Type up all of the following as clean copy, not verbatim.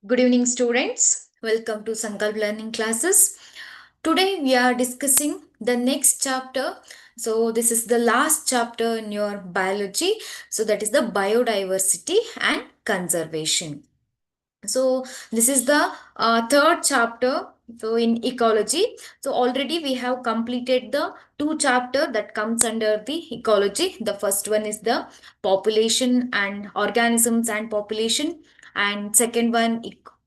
Good evening, students. Welcome to Sankalp learning classes. Today we are discussing the next chapter. So this is the last chapter in your biology. So that is the biodiversity and conservation. So this is the third chapter. So in ecology, so already we have completed the two chapter that comes under the ecology. The first one is the population and organisms and population, and second one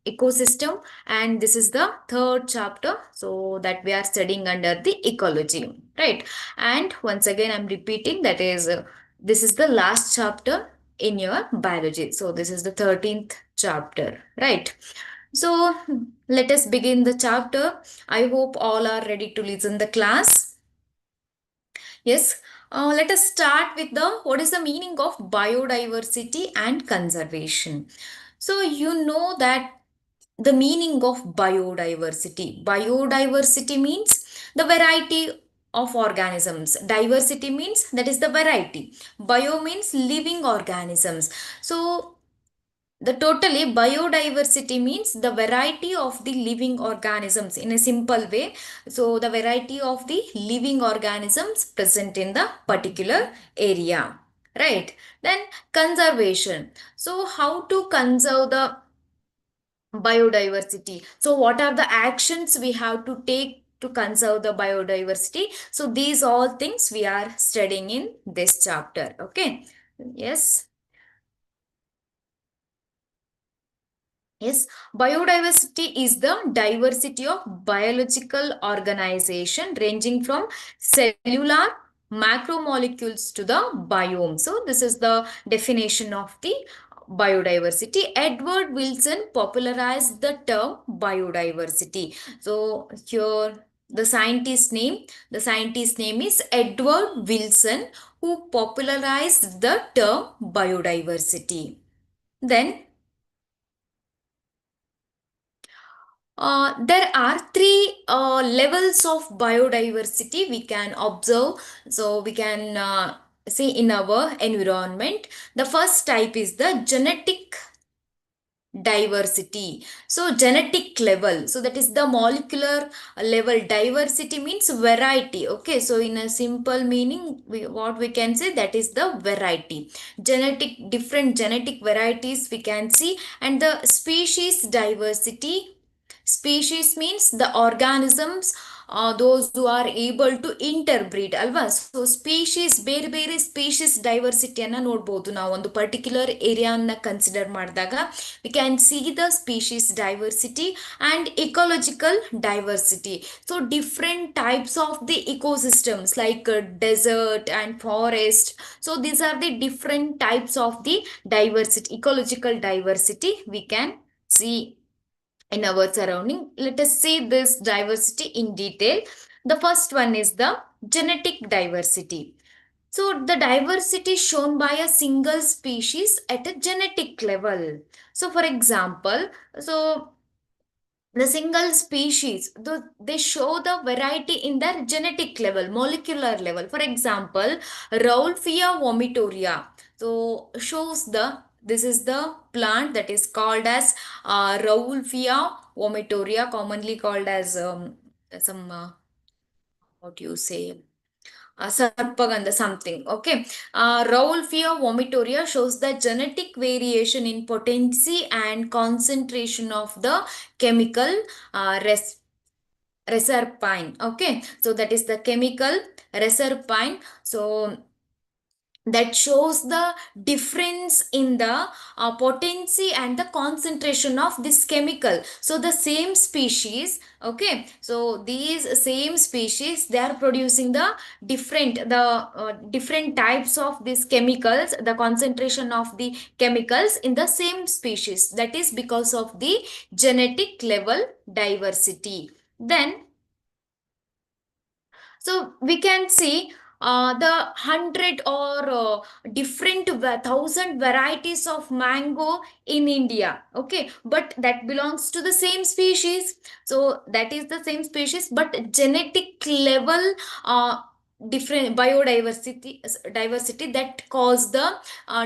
ecosystem, and this is the third chapter so that we are studying under the ecology, right? And once again I'm repeating, that is this is the last chapter in your biology. So this is the 13th chapter, right? So let us begin the chapter. I hope all are ready to listen the class. Yes. Let us start with the what is the meaning of biodiversity and conservation. So you know that the meaning of biodiversity. Biodiversity means the variety of organisms. Diversity means that is the variety. Bio means living organisms. So the totally biodiversity means the variety of the living organisms in a simple way. So the variety of the living organisms present in the particular area. Right. Then conservation. So how to conserve the biodiversity? So what are the actions we have to take to conserve the biodiversity? So these all things we are studying in this chapter. Okay. Yes. Yes, biodiversity is the diversity of biological organization ranging from cellular macromolecules to the biome. So this is the definition of the biodiversity. Edward Wilson popularized the term biodiversity. So here the scientist name is Edward Wilson, who popularized the term biodiversity. Then there are three levels of biodiversity we can observe. So we can see in our environment. The first type is the genetic diversity. So genetic level. So that is the molecular level. Diversity means variety. Okay. So in a simple meaning, what we can say, that is the variety. Different genetic varieties we can see, and the species diversity. Species means the organisms, those who are able to interbreed ಅಲ್ವಾ. So species ಬೇರೆ ಬೇರೆ species ಡೈವರ್ಸಿಟಿಯನ್ನು ನೋಡ್ಬೋದು ನಾವು ಒಂದು particular ಏರಿಯಾನ consider ಮಾಡಿದಾಗ. V can see the species diversity and ecological diversity. So different types of the ecosystems like desert and forest. So these are the different types of the diversity, ecological diversity we can see in our surrounding. Let us see this diversity in detail. The first one is the genetic diversity. So the diversity shown by a single species at a genetic level. So for example, so the single species, they show the variety in their genetic level, molecular level. For example, Raulfia vomitoria, so shows the, this is the plant that is called as Raulfia vomitoria, commonly called as some what you say, sarpaganda something. Okay. Raulfia vomitoria shows the genetic variation in potency and concentration of the chemical reserpine. Okay. So that is the chemical reserpine. So that shows the difference in the potency and the concentration of this chemical. So the same species, okay, so these same species, they are producing the different types of these chemicals, the concentration of the chemicals in the same species. That is because of the genetic level diversity. Then so we can see the 100 or different 1,000 varieties of mango in India. Okay, but that belongs to the same species. So that is the same species, but genetic level different diversity that cause the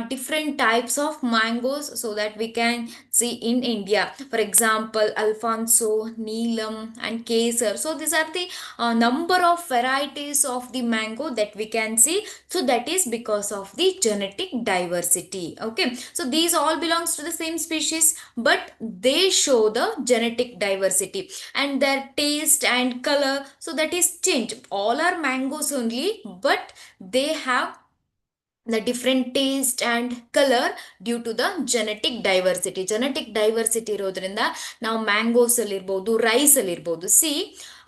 different types of mangoes, so that we can see in India. For example, Alfonso, Neelam, and Kesar. So these are the number of varieties of the mango that we can see. So that is because of the genetic diversity. Okay, so these all belongs to the same species, but they show the genetic diversity and their taste and color, so that is change. All are mangoes only, but they have the different taste and color due to the genetic diversity ಇರೋದ್ರಿಂದ ನಾವು mangoes ಅಲ್ಲಿ ಇರ್ಬೋದು, rice ಅಲ್ಲಿ ಇರ್ಬೋದು. C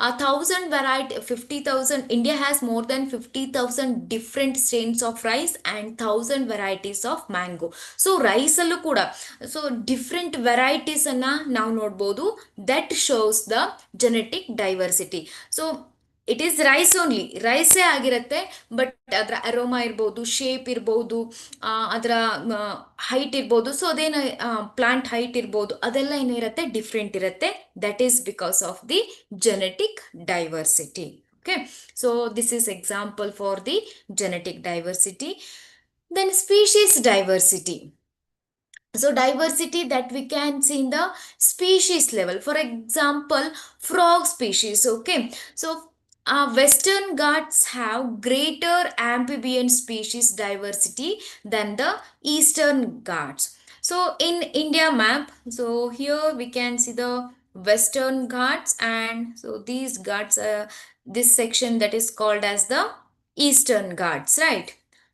1,000 variety, 50,000, India has more than 50,000 different strains of rice and 1,000 varieties of mango. So rice ಅಲ್ಲೂ ಕೂಡ so different varieties ಅನ್ನ ನಾವು ನೋಡ್ಬೋದು. That shows the genetic diversity. So it is rice only, ರೈಸೇ ಆಗಿರುತ್ತೆ, ಬಟ್ ಅದರ ಅರೋಮಾ ಇರ್ಬೋದು, shape ಇರ್ಬೋದು, ಅದರ ಹೈಟ್ ಇರ್ಬೋದು, ಸೊ ಅದೇನು ಪ್ಲಾಂಟ್ ಹೈಟ್ ಇರ್ಬೋದು, ಅದೆಲ್ಲ ಏನಿರುತ್ತೆ ಡಿಫ್ರೆಂಟ್ ಇರುತ್ತೆ. That is because of the genetic diversity. Okay, so this is example for the genetic diversity. Then species diversity. So diversity that we can see in the species level. For example, frog species. Okay, so Western Ghats have greater amphibian species diversity than the Eastern Ghats. So in India map, so here we can see the Western Ghats, and so these Ghats, this section that is called as the Eastern Ghats, right?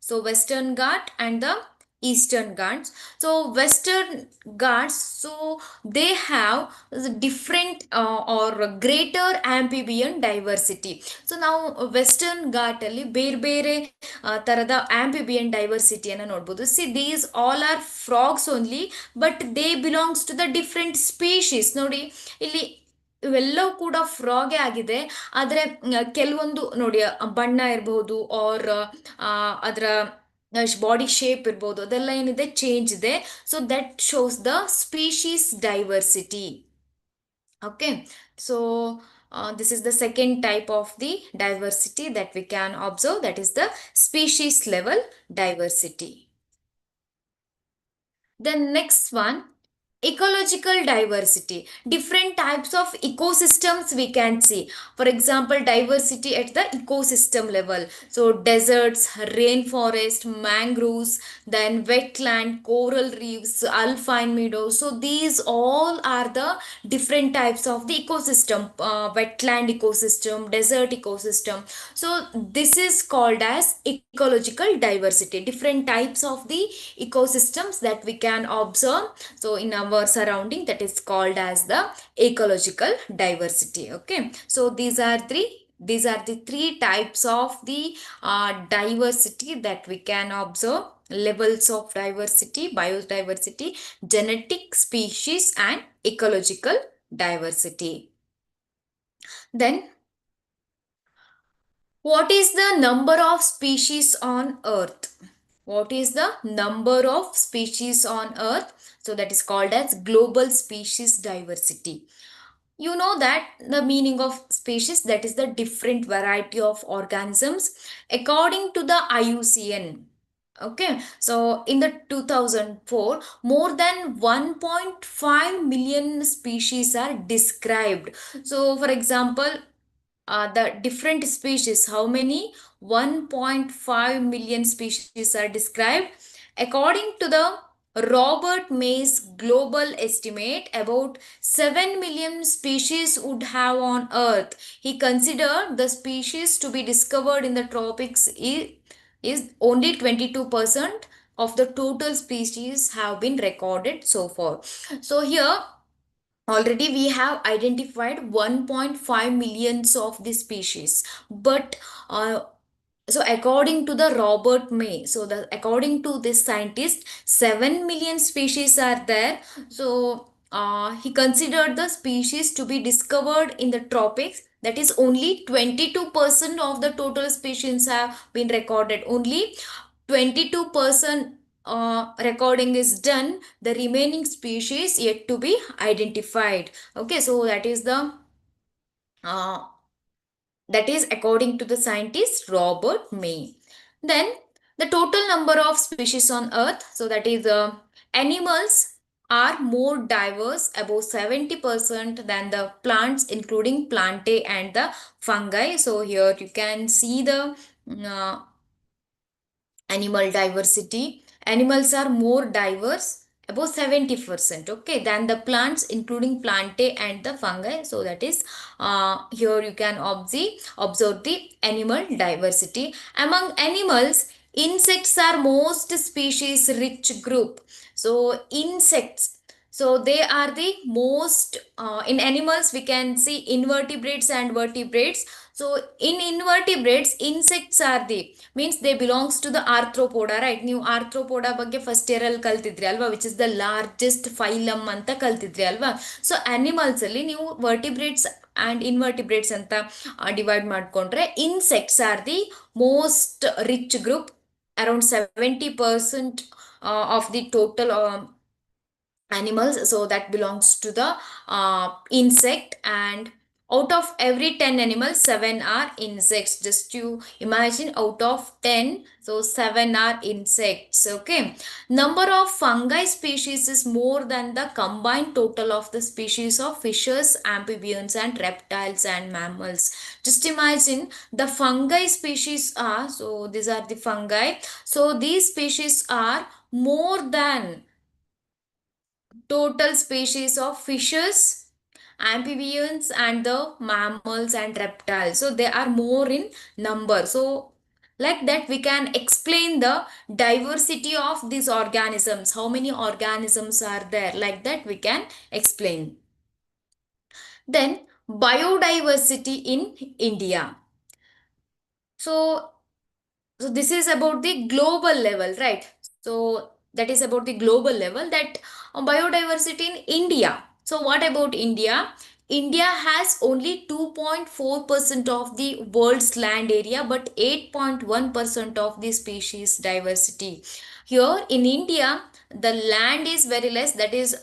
So Western Ghat and the Eastern Ghats. So Western Ghats, so they have different or greater amphibian diversity. So now Western Ghat ಅಲ್ಲಿ ಬೇರೆ ಬೇರೆ ತರದ amphibian diversity ಅನ್ನು ನೋಡಬಹುದು. See, these all are frogs only, but they belongs to the different species. ನೋಡಿ ಇಲ್ಲಿ ಇವೆಲ್ಲವೂ ಕೂಡ ಫ್ರಾಗೇ ಆಗಿದೆ, ಆದರೆ ಕೆಲವೊಂದು ನೋಡಿ ಬಣ್ಣ ಇರಬಹುದು ಆರ್ ಅದರ ಬಾಡಿ ಶೇಪ್ ಇರ್ಬೋದು, ಅದೆಲ್ಲ ಏನಿದೆ ಚೇಂಜ್ ಇದೆ. So that shows the species diversity. Okay, so this is the second type of the diversity that we can observe, that is the species level diversity. The next one, ecological diversity. Different types of ecosystems we can see. For example, diversity at the ecosystem level. So deserts, rainforest, mangroves, then wetland, coral reefs, alpine meadows. So these all are the different types of the ecosystem. Wetland ecosystem, desert ecosystem. So this is called as ecological diversity. Different types of the ecosystems that we can observe, so in our surrounding, that is called as the ecological diversity. Okay, so these are the three types of the diversity that we can observe: levels of diversity, biodiversity, genetic, species, and ecological diversity. Then what is the number of species on earth? What is the number of species on earth? So that is called as global species diversity. You know that the meaning of species, that is the different variety of organisms according to the IUCN. Okay, so in the 2004, more than 1.5 million species are described. So for example, the different species, how many? 1.5 million species are described. According to the Robert May's global estimate, about 7 million species would have on Earth. He considered the species to be discovered in the tropics is only 22% of the total species have been recorded so far. So here already we have identified 1.5 millions of the species, but so according to the Robert May, so according to this scientist, 7 million species are there. So he considered the species to be discovered in the tropics, that is only 22% of the total species have been recorded. Only 22% recording is done, the remaining species yet to be identified. Okay, so that is the That is according to the scientist Robert May. Then the total number of species on earth, so that is animals are more diverse, above 70% than the plants, including plantae and the fungi. So here you can see the uh, animal diversity. Animals are more diverse, about 70%, okay, than the plants, including plantae and the fungi. So that is here you can observe the animal diversity. Among animals, insects are most species rich group. So insects, so they are the most in animals we can see invertebrates and vertebrates. So in invertebrates, insects are the means they belongs to the arthropoda, right? ನೀವು arthropoda ಬಗ್ಗೆ first year ಅಲ್ಲಿ ಕಲ್ತಿದ್ರಿ ಅಲ್ವಾ, which is the largest phylum ಅಂತ ಕಲ್ತಿದ್ರಿ ಅಲ್ವಾ. So animals ಅಲ್ಲಿ ನೀವು vertebrates and invertebrates ಅಂತ divide ಮಾಡ್ಕೊಂಡ್ರೆ, insects R the most rich group. Around 70% of the total animals, so that belongs to the insect. And out of every 10 animals, 7 are insects. Just to imagine, out of 10, so 7 are insects, okay. Number of fungi species is more than the combined total of the species of fishes, amphibians and reptiles and mammals. Just imagine, the fungi species are, so these are the fungi, so these species are more than total species of fishes, amphibians and the mammals and reptiles. So they are more in number. So like that we can explain the diversity of these organisms. How many organisms are there? Like that we can explain. Then biodiversity in India. So so this is about the global level, right? So that is about the global level, that biodiversity in India. So what about India? India has only 2.4% of the world's land area, but 8.1% of the species diversity. Here in India, the land is very less, that is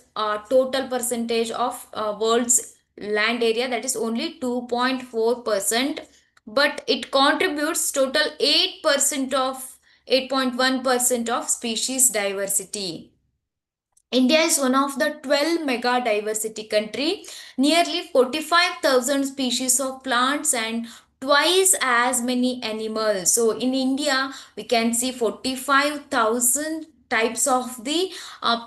total percentage of world's land area, that is only 2.4%, but it contributes total 8% of 8.1% of species diversity. India is one of the 12 mega diversity country, nearly 45,000 species of plants and twice as many animals. So in India, we can see 45,000 types of the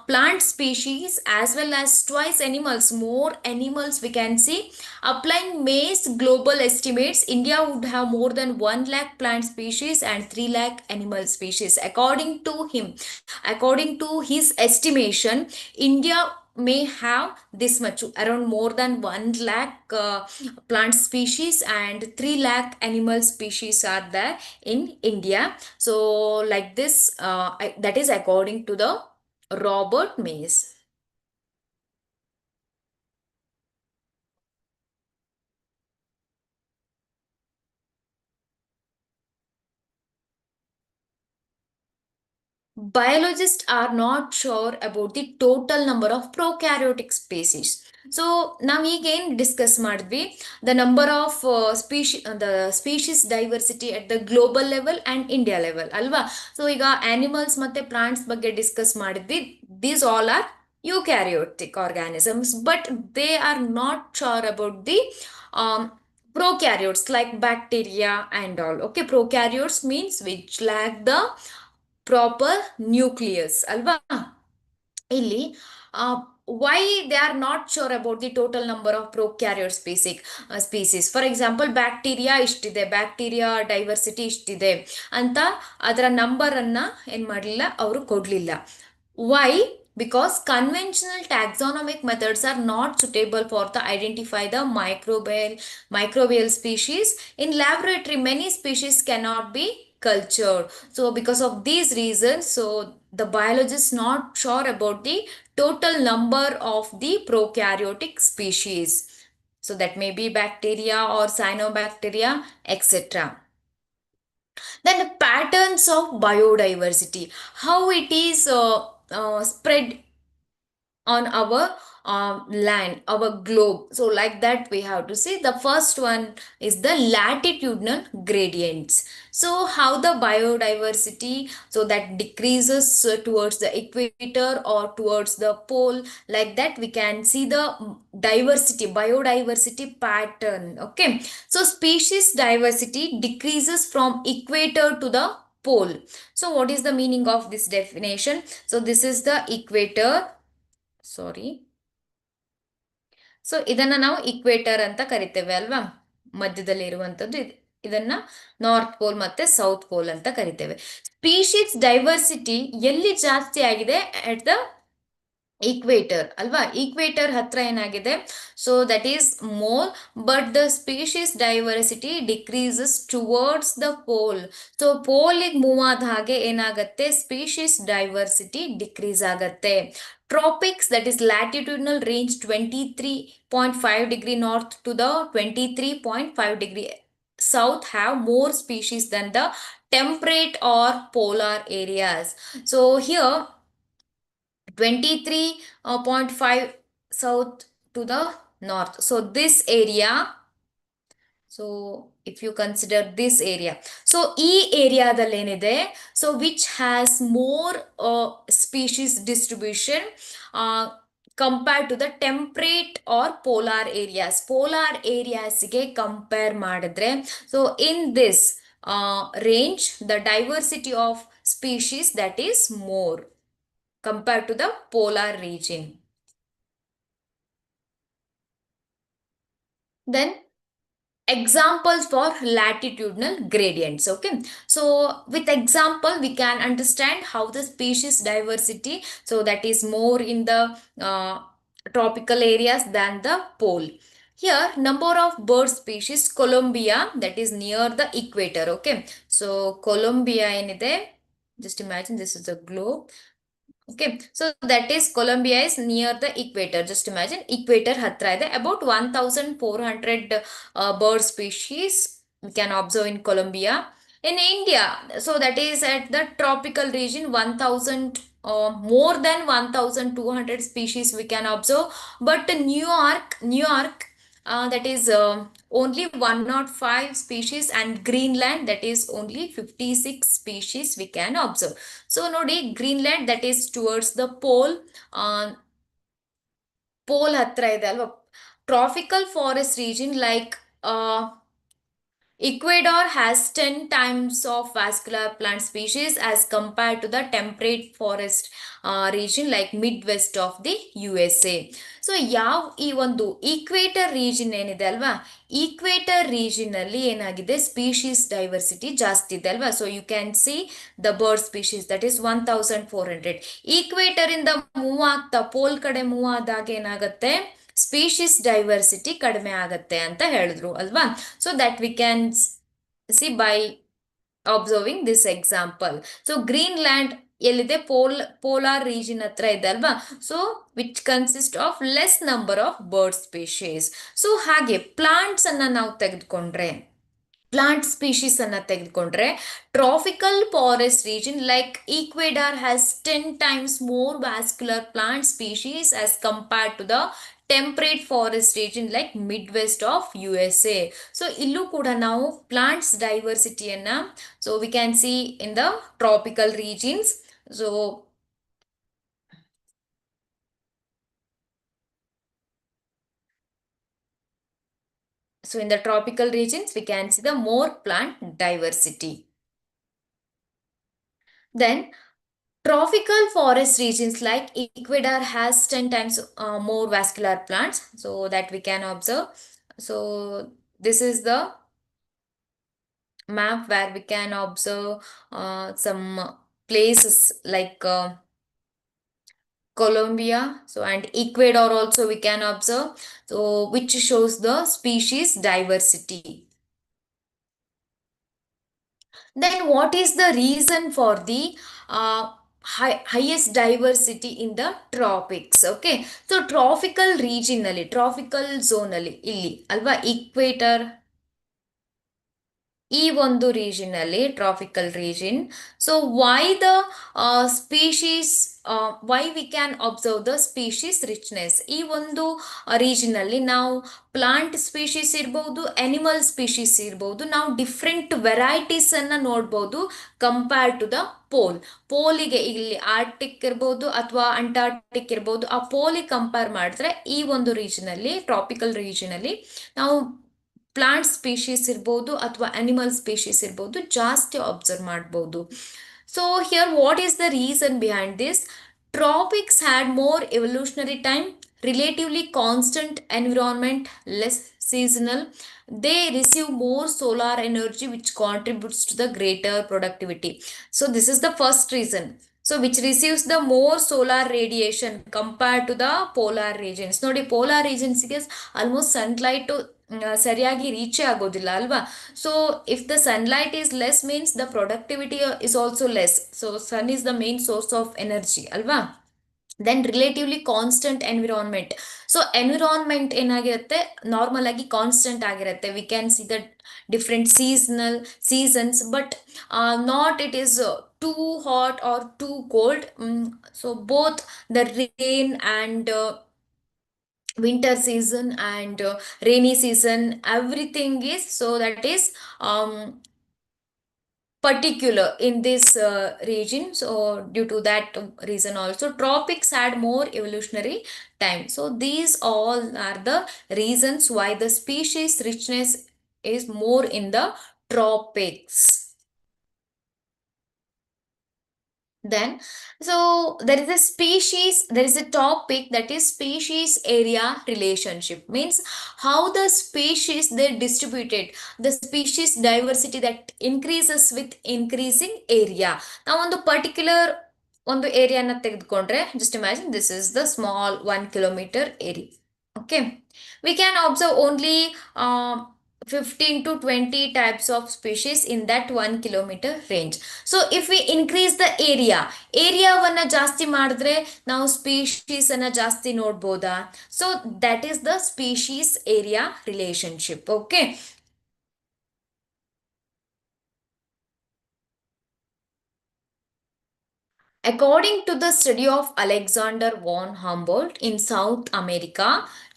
plant species, as well as twice animals, more animals we can see. Applying May's global estimates, India would have more than 1 lakh plant species and 3 lakh animal species. According to his estimation, India may have this much, around more than 1 lakh plant species and 3 lakh animal species are there in India. So like this, that is according to the Robert Mays. Biologists are not sure about the total number of prokaryotic species. So ನಾವು ಈಗೇನು discuss ಮಾಡಿದ್ವಿ, the number of the species diversity at the global level and India level ಅಲ್ವಾ. So ಈಗ animals ಮತ್ತು plants ಬಗ್ಗೆ discuss ಮಾಡಿದ್ವಿ. These all R eukaryotic organisms, but they are not sure about the prokaryotes like bacteria and all, okay. Prokaryotes means which lack the proper nucleus ಅಲ್ವಾ. ಇಲ್ಲಿ why they are not sure about the total number of prokaryote species. For example bacteria ಇಷ್ಟಿದೆ, bacteria diversity ಇಷ್ಟಿದೆ ಅಂತ ಅದರ ನಂಬರನ್ನು ಏನು ಮಾಡಲಿಲ್ಲ, ಅವರು ಕೊಡಲಿಲ್ಲ. Why? Because conventional taxonomic methods are not suitable for the identify the microbial species. In laboratory, many species cannot be cultured. So because of these reasons, so the biologists not sure about the total number of the prokaryotic species. So that may be bacteria or cyanobacteria, etc. Then the patterns of biodiversity, how it is spread on our land, our globe. So like that we have to see. The first one is the latitudinal gradients. So how the biodiversity, so that decreases towards the equator or towards the pole, like that we can see the diversity, biodiversity pattern. Okay, so species diversity decreases from equator to the pole. So what is the meaning of this definition? So this is the equator, sorry. So ಇದನ್ನ ನಾವು equator ಅಂತ ಕರಿತೇವೆ ಅಲ್ವಾ, ಮಧ್ಯದಲ್ಲಿ ಇರುವಂತದ್ದು ಇದನ್ನ north pole ಮತ್ತೆ south pole ಅಂತ ಕರಿತೇವೆ. ಸ್ಪೀಶೀಸ್ ಡೈವರ್ಸಿಟಿ ಎಲ್ಲಿ ಜಾಸ್ತಿ ಆಗಿದೆ? ಅಟ್ ದ ಈಕ್ವೇಟರ್ ಅಲ್ವಾ, ಈಕ್ವೇಟರ್ ಹತ್ರ ಏನಾಗಿದೆ, so that is more, but the species diversity decreases towards the pole. So ಪೋಲಿಗೆ ಮೂವ್ ಆದ ಹಾಗೆ ಏನಾಗತ್ತೆ, ಸ್ಪೀಶೀಸ್ ಡೈವರ್ಸಿಟಿ ಡಿಕ್ರೀಸ್ ಆಗತ್ತೆ. Tropics, that is latitudinal range 23.5 degree north to the 23.5 degree south have more species than the temperate or polar areas. So here 23.5 south to the north. So this area, so if you consider this area, so e area ಏನಿದೆ, so which has more species distribution compared to the temperate or polar areas. Polar areas ಗೆ compare ಮಾಡಿದ್ರೆ, so in this range the diversity of species that is more compared to the polar region. Then examples for latitudinal gradients. Okay, so with example we can understand how the species diversity, so that is more in the tropical areas than the pole. Here number of bird species, Colombia, that is near the equator. Okay, so Colombia ಏನಿದೆ, just imagine this is a globe. Okay, so that is Colombia is near the equator. Just imagine equator hatra ide. About 1400 bird species we can observe in Colombia. In India, so that is at the tropical region, 1000 more than 1200 species we can observe. But New York, that is only 105 species, and Greenland, that is only 56 species we can observe. So nodi Greenland, that is towards the pole, pole hatra ಇದೆ ಅಲ್ವಾ. Tropical forest region like Ecuador has 10 times of vascular plant species as compared to the temperate forest region like Midwest of the USA. So ಯಾವ ಈ ಒಂದು equator region ಏನಿದೆ ಅಲ್ವಾ, equator region ಅಲ್ಲಿ ಏನಾಗಿದೆ, species diversity ಜಾಸ್ತಿ ಇದೆ ಅಲ್ವಾ. So you can see the bird species that is 1400. Equator ಇಂದ ಮೂವ್ ಆಗ್ತಾ ಪೋಲ್ ಕಡೆ ಮೂವ್ ಆದಾಗ ಏನಾಗುತ್ತೆ, ಸ್ಪೀಶೀಸ್ ಡೈವರ್ಸಿಟಿ ಕಡಿಮೆ ಆಗತ್ತೆ ಅಂತ ಹೇಳಿದ್ರು ಅಲ್ವಾ. So that we can see by observing this example. So Greenland ಎಲ್ಲಿದೆ, ಪೋಲಾರ್ ರೀಜನ್ ಹತ್ರ ಇದೆ ಅಲ್ವಾ. So which consist of less number of bird species. So ಹಾಗೆ ಪ್ಲಾಂಟ್ಸ್ ಅನ್ನ ನಾವು ತೆಗೆದುಕೊಂಡ್ರೆ, ಪ್ಲಾಂಟ್ ಸ್ಪೀಶೀಸ್ ಅನ್ನ ತೆಗೆದುಕೊಂಡ್ರೆ, tropical forest region like Ecuador has 10 times more vascular plant species as compared to the temperate forest region like Midwest of USA. So ಇಲ್ಲೂ ಕೂಡ ನಾವು plants ಡೈವರ್ಸಿಟಿಯನ್ನ, so we can see in the tropical regions. So in the tropical regions, we can see the more plant diversity. Then tropical forest regions like Ecuador has 10 times more vascular plants, so that we can observe. So this is the map where we can observe some places like Colombia, so and Ecuador also we can observe, so which shows the species diversity. Then what is the reason for the highest diversity in the tropics? Okay, so tropical region ಅಲ್ಲಿ, tropical zone ಅಲ್ಲಿ, ಇಲ್ಲಿ ಅಲ್ವಾ equator, ಈ ಒಂದು region ಅಲ್ಲಿ tropical region. So why the species why we can observe the species richness. ಈ ಒಂದು region ಅಲ್ಲಿ ನಾವು ಪ್ಲಾಂಟ್ ಸ್ಪೀಶೀಸ್ ಇರ್ಬೋದು, ಅನಿಮಲ್ ಸ್ಪೀಶೀಸ್ ಇರ್ಬೋದು, ನಾವು ಡಿಫ್ರೆಂಟ್ ವೆರೈಟೀಸ್ ಅನ್ನ ನೋಡ್ಬೋದು ಕಂಪೇರ್ ಟು ದ ಪೋಲಿಗೆ. ಇಲ್ಲಿ ಆರ್ಟಿಕ್ ಇರ್ಬೋದು ಅಥವಾ ಅಂಟಾರ್ಟಿಕ್ ಇರ್ಬೋದು, ಆ ಪೋಲಿಗೆ ಕಂಪೇರ್ ಮಾಡಿದ್ರೆ ಈ ಒಂದು ರೀಜನ್ ಅಲ್ಲಿ, ಟ್ರಾಪಿಕಲ್ ರೀಜನ್ ಅಲ್ಲಿ ನಾವು ಪ್ಲಾಂಟ್ ಸ್ಪೀಶೀಸ್ ಇರ್ಬೋದು ಅಥವಾ ಅನಿಮಲ್ ಸ್ಪೀಶೀಸ್ ಇರ್ಬೋದು ಜಾಸ್ತಿ ಅಬ್ಸರ್ವ್ ಮಾಡ್ಬೋದು. So here what is the reason behind this? Tropics had more evolutionary time, relatively constant environment, less seasonal. They receive more solar energy, which contributes to the greater productivity. So this is the first reason. So which receives the more solar radiation compared to the polar regions. ನೋಡಿ, polar regions ಗೆ almost sunlight ಸರಿಯಾಗಿ ರೀಚೇ ಆಗೋದಿಲ್ಲ ಅಲ್ವಾ? So if the sunlight is less means the productivity is also less. So sun is the main source of energy ಅಲ್ವಾ? Then relatively constant environment. So environment ಏನಾಗಿರುತ್ತೆ, normal ಆಗಿ constant ಆಗಿರುತ್ತೆ. We can see the different seasons, but not it is too hot or too cold. So both the rain and winter season and rainy season, everything is, so that is particular in this region. So due to that reason also tropics had more evolutionary time. So these all are the reasons why the species richness is more in the tropics. Then, so there is a topic that is species area relationship, means how the species they're distributed, the species diversity that increases with increasing area. Now on the particular ಒಂದು ಏರಿಯಾನ ತೆಗೆದುಕೊಂಡ್ರೆ, just imagine this is the small 1 kilometer area. Okay, we can observe only 15 to 20 types of species in that 1 kilometer range. So if we increase the ಏರಿಯಾವನ್ನ ಜಾಸ್ತಿ ಮಾಡಿದ್ರೆ ನಾವು species ಅನ್ನ ಜಾಸ್ತಿ ನೋಡ್ಬೋದಾ? So that is the species area relationship. Okay, according to the study of Alexander von Humboldt in South America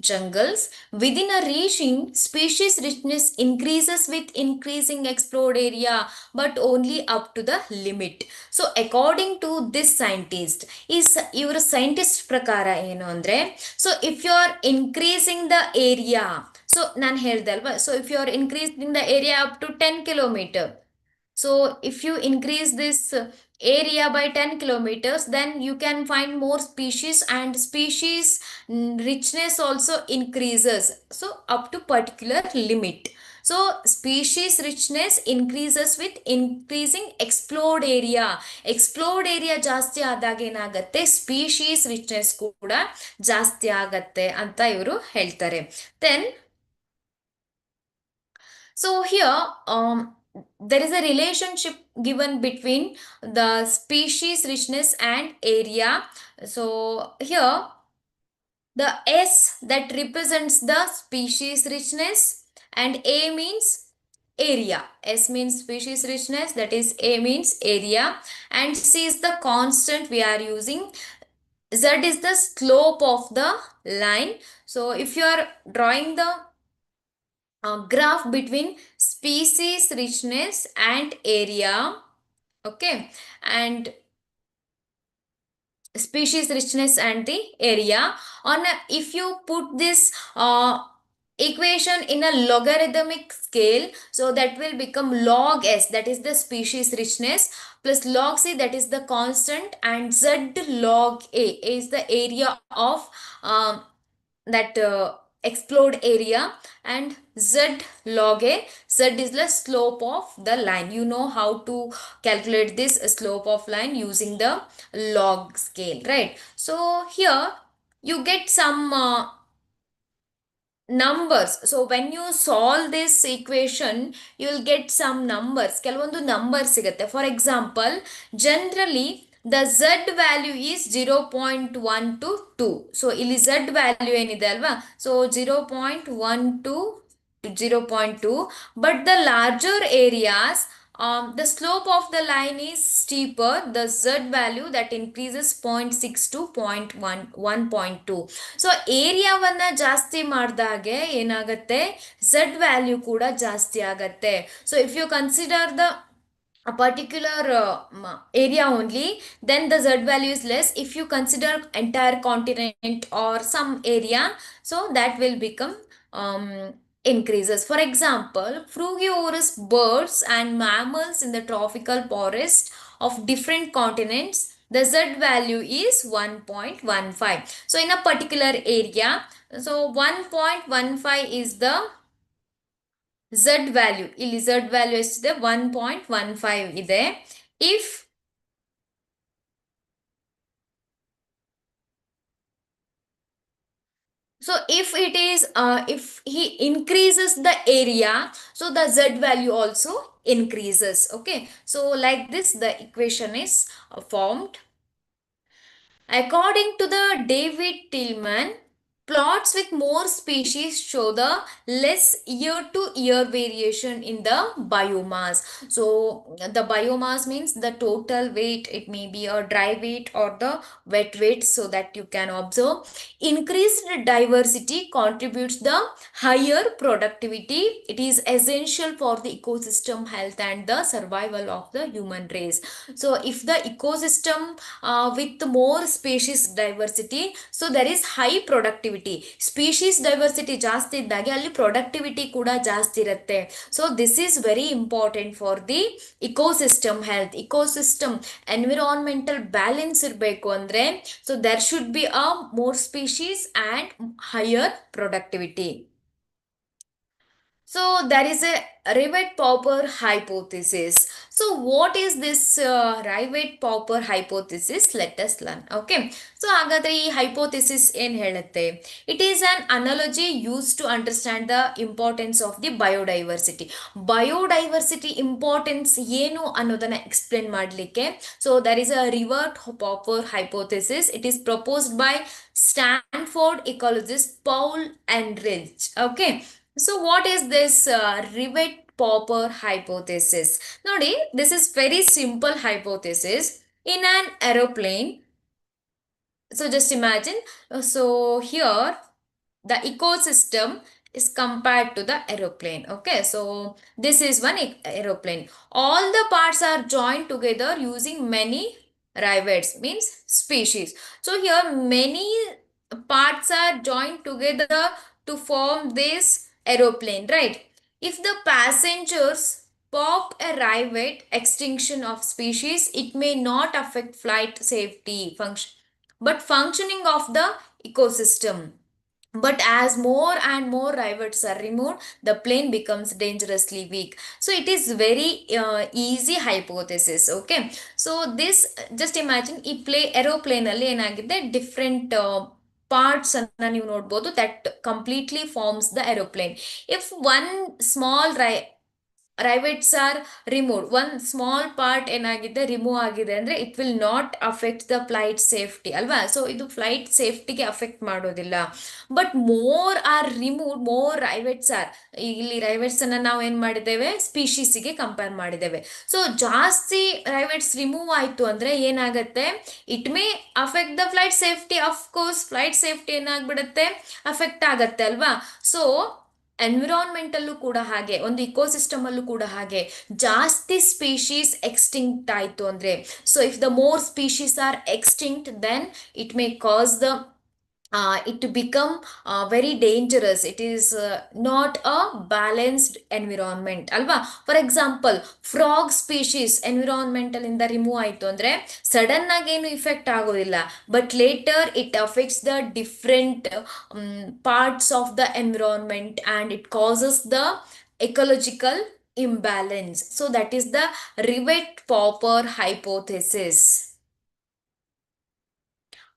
jungles, within a region, species richness increases with increasing explored area, but only up to the limit. So according to this scientist, your scientist prakara ಏನು ಅಂದ್ರೆ, so if you are increasing the area, so ನಾನು ಹೇಳ್ದೆ ಅಲ್ವಾ, so if you are increasing the area up to 10 kilometer, so if you increase this area by 10 kilometers, then you can find more species, and species richness also increases, so up to particular limit. So species richness increases with increasing explored area ಜಾಸ್ತಿ ಆದಾಗ ಏನಾಗತ್ತೆ, species richness ಕೂಡ ಜಾಸ್ತಿ ಆಗತ್ತೆ ಅಂತ ಇವರು ಹೇಳ್ತಾರೆ. Then so here there is a relationship given between the species richness and area. So here the S that represents the species richness, and A means area. S means species richness, that is A means area, and C is the constant we are using. Z is the slope of the line. So if you are drawing the graph between species richness and area, okay, and species richness and the area, on if you put this equation in a logarithmic scale, so that will become log S, that is the species richness, plus log C, that is the constant, and Z log A is the area of that explored area, and Z log A, Z is the slope of the line. You know how to calculate this slope of line using the log scale, right? So here you get some numbers. So when you solve this equation, you will get some numbers. ಕೆಲವೊಂದು numbers ಸಿಗುತ್ತೆ. For example, generally the Z value is 0.1 to 2. So ಇಲ್ಲಿ Z value ಏನಿದೆ ಅಲ್ವಾ, so 0.1 to 0.2, but the larger areas The slope of the line is steeper, the z value that increases 0.6 to 1.2. So ಏರಿಯಾವನ್ನ ಜಾಸ್ತಿ ಮಾಡಿದಾಗೆ ಏನಾಗುತ್ತೆ, z value ಕೂಡ ಜಾಸ್ತಿ ಆಗತ್ತೆ. So if you consider the a particular area only, then the z value is less. If you consider entire continent or some area, so that will become um, increases. For example, frugivorous birds and mammals in the tropical forest of different continents, the z value is 1.15. So in a particular area, so 1.15 is the z value. ಇಲ್ಲಿ z value ಎಷ್ಟಿದೆ, 1.15 ಇದೆ. If so if it is if he increases the area, so the z value also increases. Okay, so like this the equation is formed. According to the David Tillman, plots with more species show the less year-to-year variation in the biomass. So the biomass means the total weight. It may be a dry weight or the wet weight, so that you can observe. Increased diversity contributes the higher productivity. It is essential for the ecosystem health and the survival of the human race. So if the ecosystem with more species diversity, so there is high productivity. Species diversity ಜಾಸ್ತಿ ಇದ್ದಾಗೆ ಅಲ್ಲಿ productivity ಕೂಡ ಜಾಸ್ತಿ ಇರುತ್ತೆ. So this is very important for the ecosystem health. Ecosystem environmental balance ಇರಬೇಕು ಅಂದ್ರೆ, so there should be a more species and higher productivity. So there is a Rivett-Popper hypothesis. So what is this Rivett-Popper hypothesis? Let us learn. Okay. So ಹಾಗಾದ್ರೆ ಈ hypothesis ಏನ್ ಹೇಳುತ್ತೆ? It is an analogy used to understand the importance of the biodiversity. Biodiversity importance ಏನು ಅನ್ನೋದನ್ನ explain ಮಾಡಲಿಕ್ಕೆ. So there is a Rivett-Popper hypothesis. It is proposed by Stanford ecologist Paul Enrich. Okay. So what is this Rivett-Popper hypothesis? Nodi, this is very simple hypothesis. In an aeroplane, so just imagine, so here the ecosystem is compared to the aeroplane. Okay, so this is one aeroplane. All the parts are joined together using many rivets, means species. So here many parts are joined together to form this aeroplane, right? If the passengers pop a rivet extinction of species, it may not affect flight safety function but functioning of the ecosystem. But as more and more rivets are removed, the plane becomes dangerously weak. So it is very easy hypothesis. Okay, so this just imagine ಈ aeroplane ಅಲ್ಲಿ ಏನಾಗಿದೆ, different parts ಅನ್ನ ನೀವು ನೋಡ್ಬೋದು that completely forms the aeroplane. If one small rivets are removed, one small part ಏನಾಗಿದೆ remove ಆಗಿದೆ ಅಂದ್ರೆ it will not affect the flight safety ಅಲ್ವಾ. ಸೊ ಇದು ಫ್ಲೈಟ್ ಸೇಫ್ಟಿಗೆ ಅಫೆಕ್ಟ್ ಮಾಡೋದಿಲ್ಲ. But more or remove, more rivets or, ಇಲ್ಲಿ rivets ಅನ್ನ ನಾವು ಏನ್ ಮಾಡಿದ್ದೇವೆ, ಸ್ಪೀಶೀಸಿಗೆ ಕಂಪೇರ್ ಮಾಡಿದ್ದೇವೆ. ಸೊ ಜಾಸ್ತಿ ರೈವೆಟ್ಸ್ ರಿಮೂವ್ ಆಯ್ತು ಅಂದ್ರೆ ಏನಾಗತ್ತೆ, it may affect the flight safety. Of course flight safety ಏನಾಗ್ಬಿಡುತ್ತೆ, ಅಫೆಕ್ಟ್ ಆಗತ್ತೆ ಅಲ್ವಾ. ಸೊ ಎನ್ವಿರಾನ್ಮೆಂಟಲ್ಲೂ ಕೂಡ ಹಾಗೆ, ಒಂದು ಇಕೋಸಿಸ್ಟಮ್ ಅಲ್ಲೂ ಕೂಡ ಹಾಗೆ, ಜಾಸ್ತಿ ಸ್ಪೀಶೀಸ್ ಎಕ್ಸ್ಟಿಂಕ್ಟ್ ಆಯಿತು ಅಂದರೆ, so if the more species are extinct then it may cause the it to become very dangerous. It is not a balanced environment alva. For example, frog species environmental ಇಂದ remove ಆಯಿತು ಅಂದರೆ sudden ಆಗಿ ಏನು effect ಆಗೋದಿಲ್ಲ, but later it affects the different parts of the environment and it causes the ecological imbalance. So that is the Rivett-Popper hypothesis.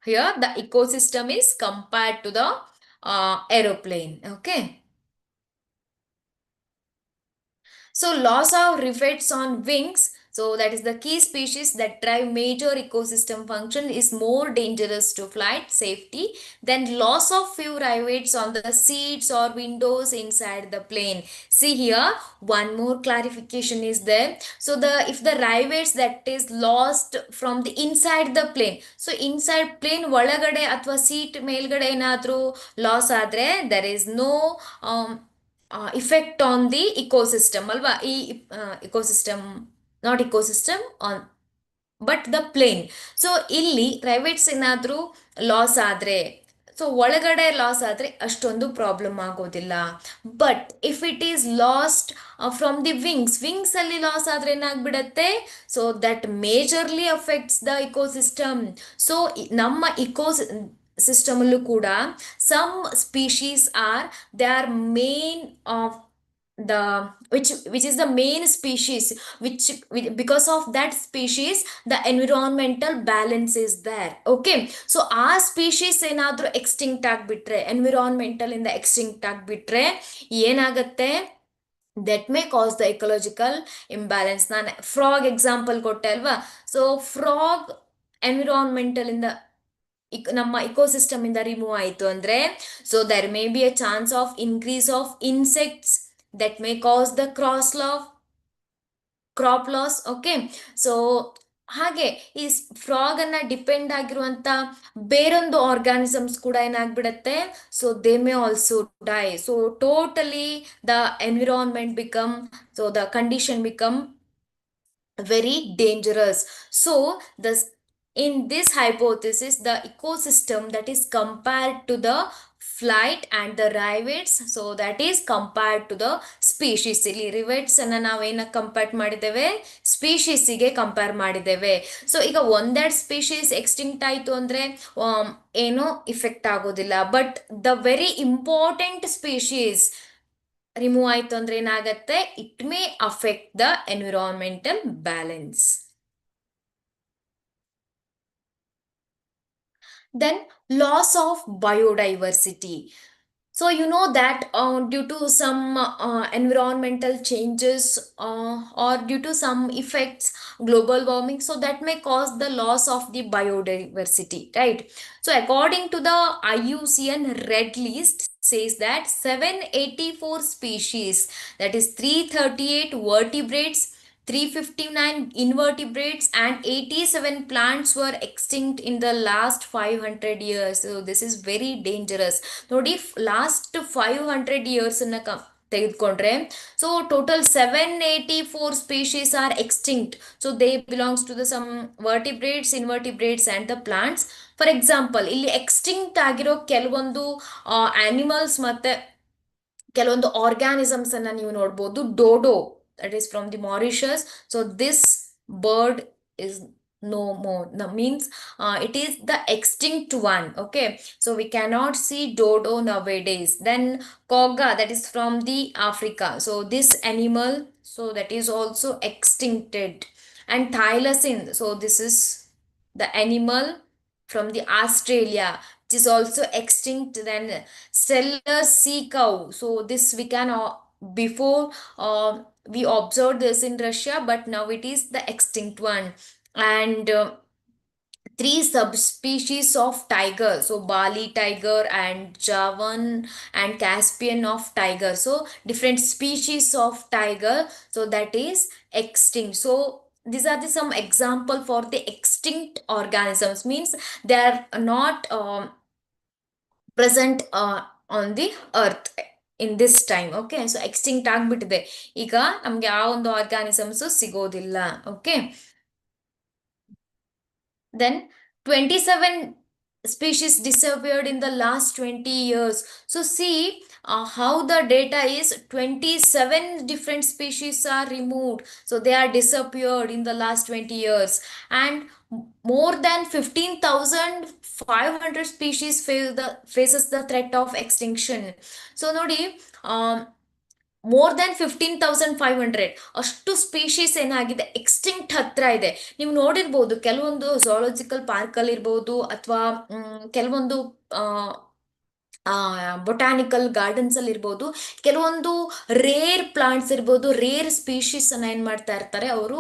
Here the ecosystem is compared to the aeroplane. Okay, so loss of rivets on wings So that is the key species that drive major ecosystem function is more dangerous to flight safety than loss of few rivets on the seats or windows inside the plane. See here, one more clarification is there. So the if the rivets that is lost from the inside the plane, so inside plane ಒಳಗಡೆ ಅಥವಾ seat ಮೇಲ್ಗಡೆ ಏನಾದರೂ loss ಆದರೆ there is no effect on the ecosystem ಅಲ್ವಾ ಈ ecosystem not ecosystem on but the plain. So ಇಲ್ಲಿ rivets ಏನಾದರೂ loss ಆದರೆ, ಸೊ ಒಳಗಡೆ ಲಾಸ್ ಆದರೆ ಅಷ್ಟೊಂದು ಪ್ರಾಬ್ಲಮ್ ಆಗೋದಿಲ್ಲ. But if it is lost from the wings ಅಲ್ಲಿ ಲಾಸ್ ಆದರೆ ಏನಾಗ್ಬಿಡತ್ತೆ, so that majorly affects the ecosystem. So ನಮ್ಮ ಸಿಸ್ಟಮಲ್ಲೂ ಕೂಡ some species are they are main of the which is the main species, because of that species the environmental balance is there. Okay, so ಆ species ಏನಾದ್ರೂ extinct ಆಗ್ಬಿಟ್ರೆ, environmental ಇಂದ extinct ಆಗ್ಬಿಟ್ರೆ ಏನಾಗತ್ತೆ, that may cause the ecological imbalance. ನಾನು frog example ಕೊಟ್ಟೆ ಅಲ್ವಾ. So frog environmental ಇಂದ ನಮ್ಮ ಇಕೋಸಿಸ್ಟಮ್ ಇಂದ ರಿಮೂವ್ ಆಯಿತು ಅಂದ್ರೆ, so there may be a chance of increase of insects that may cause the crop loss. Okay, so ಹಾಗೆ ಈ ಫ್ರಾಗ್ ಅನ್ನ ಡಿಪೆಂಡ್ ಆಗಿರುವಂತ ಬೇರೊಂದು ಆರ್ಗಾನಿಸಮ್ಸ್ ಕೂಡ ಏನಾಗ್ಬಿಡತ್ತೆ, so they may also die. So totally the environment become, so the condition become very dangerous. So the in this hypothesis the ecosystem that is compared to the flight and the rivets, so that is compared to the species. ಇಲ್ಲಿ rivets ಅನ್ನ ನಾವೇನ compare ಮಾಡಿದ್ದೇವೆ, species ಗೆ compare ಮಾಡಿದ್ದೇವೆ. So ಈಗ ಒಂದೆರಡು species extinct ಆಯ್ತು ಅಂದ್ರೆ ಏನೋ ಇಫೆಕ್ಟ್ ಆಗೋದಿಲ್ಲ. But the very important species remove ಆಯ್ತು ಅಂದ್ರೆ ಏನಾಗತ್ತೆ, it may affect the environmental balance. Then loss of biodiversity. So you know that due to some environmental changes or due to some effects, global warming, so that may cause the loss of the biodiversity, right? So according to the IUCN red list says that 784 species, that is 338 vertebrates, 359 invertebrates and 87 plants were extinct in the last 500 years. So this is very dangerous. ನೋಡಿ last 500 years ಅನ್ನ ತೆಗೆದುಕೊಂಡ್ರೆ, so total 784 species are extinct. So they belongs to the some vertebrates, invertebrates and the plants. For example ಇಲ್ಲಿ extinct ಆಗಿರೋ ಕೆಲವೊಂದು animals ಮತ್ತೆ ಕೆಲವೊಂದು organisms ಅನ್ನ ನೀವು ನೋಡ್ಬೋದು. Dodo, that is from the Mauritius. So this bird is no more, that means it is the extinct one. Okay, so we cannot see dodo nowadays. Then koga, that is from the Africa, so this animal, so that is also extincted. And thylacine, so this is the animal from the Australia, it is also extinct. Then Steller sea cow, so this we can before we observed this in Russia, but now it is the extinct one. And 3 subspecies of tiger, so Bali tiger and Javan and Caspian of tiger, so different species of tiger, so that is extinct. So these are the some example for the extinct organisms, means they are not present on the earth in this time. Okay, so extinct ಆಗ್ಬಿಟ್ಟಿದೆ, ಈಗ ನಮ್ಗೆ ಆ ಒಂದು organisms ಸಿಗೋದಿಲ್ಲ. Okay, then 27 species disappeared in the last 20 years. So see how the data is, 27 different species are removed, so they are disappeared in the last 20 years. And more than 15,500 species faces the threat of extinction. So ನೋಡಿ more than 15,500 ಅಷ್ಟು species ಏನಾಗಿದೆ, extinct ಹತ್ರ ಇದೆ. ನೀವು ನೋಡಿರ್ಬೋದು ಕೆಲವೊಂದು ಝಾಲಜಿಕಲ್ park ಅಲ್ಲಿ ಇರ್ಬೋದು ಅಥವಾ ಕೆಲವೊಂದು ಬೊಟಾನಿಕಲ್ ಗಾರ್ಡನ್ಸ್ ಅಲ್ಲಿ ಇರ್ಬೋದು, ಕೆಲವೊಂದು ರೇರ್ ಪ್ಲಾಂಟ್ಸ್ ಇರ್ಬೋದು, ರೇರ್ ಸ್ಪೀಶೀಸ್ ಅನ್ನ ಏನ್ ಮಾಡ್ತಾ ಇರ್ತಾರೆ ಅವ್ರು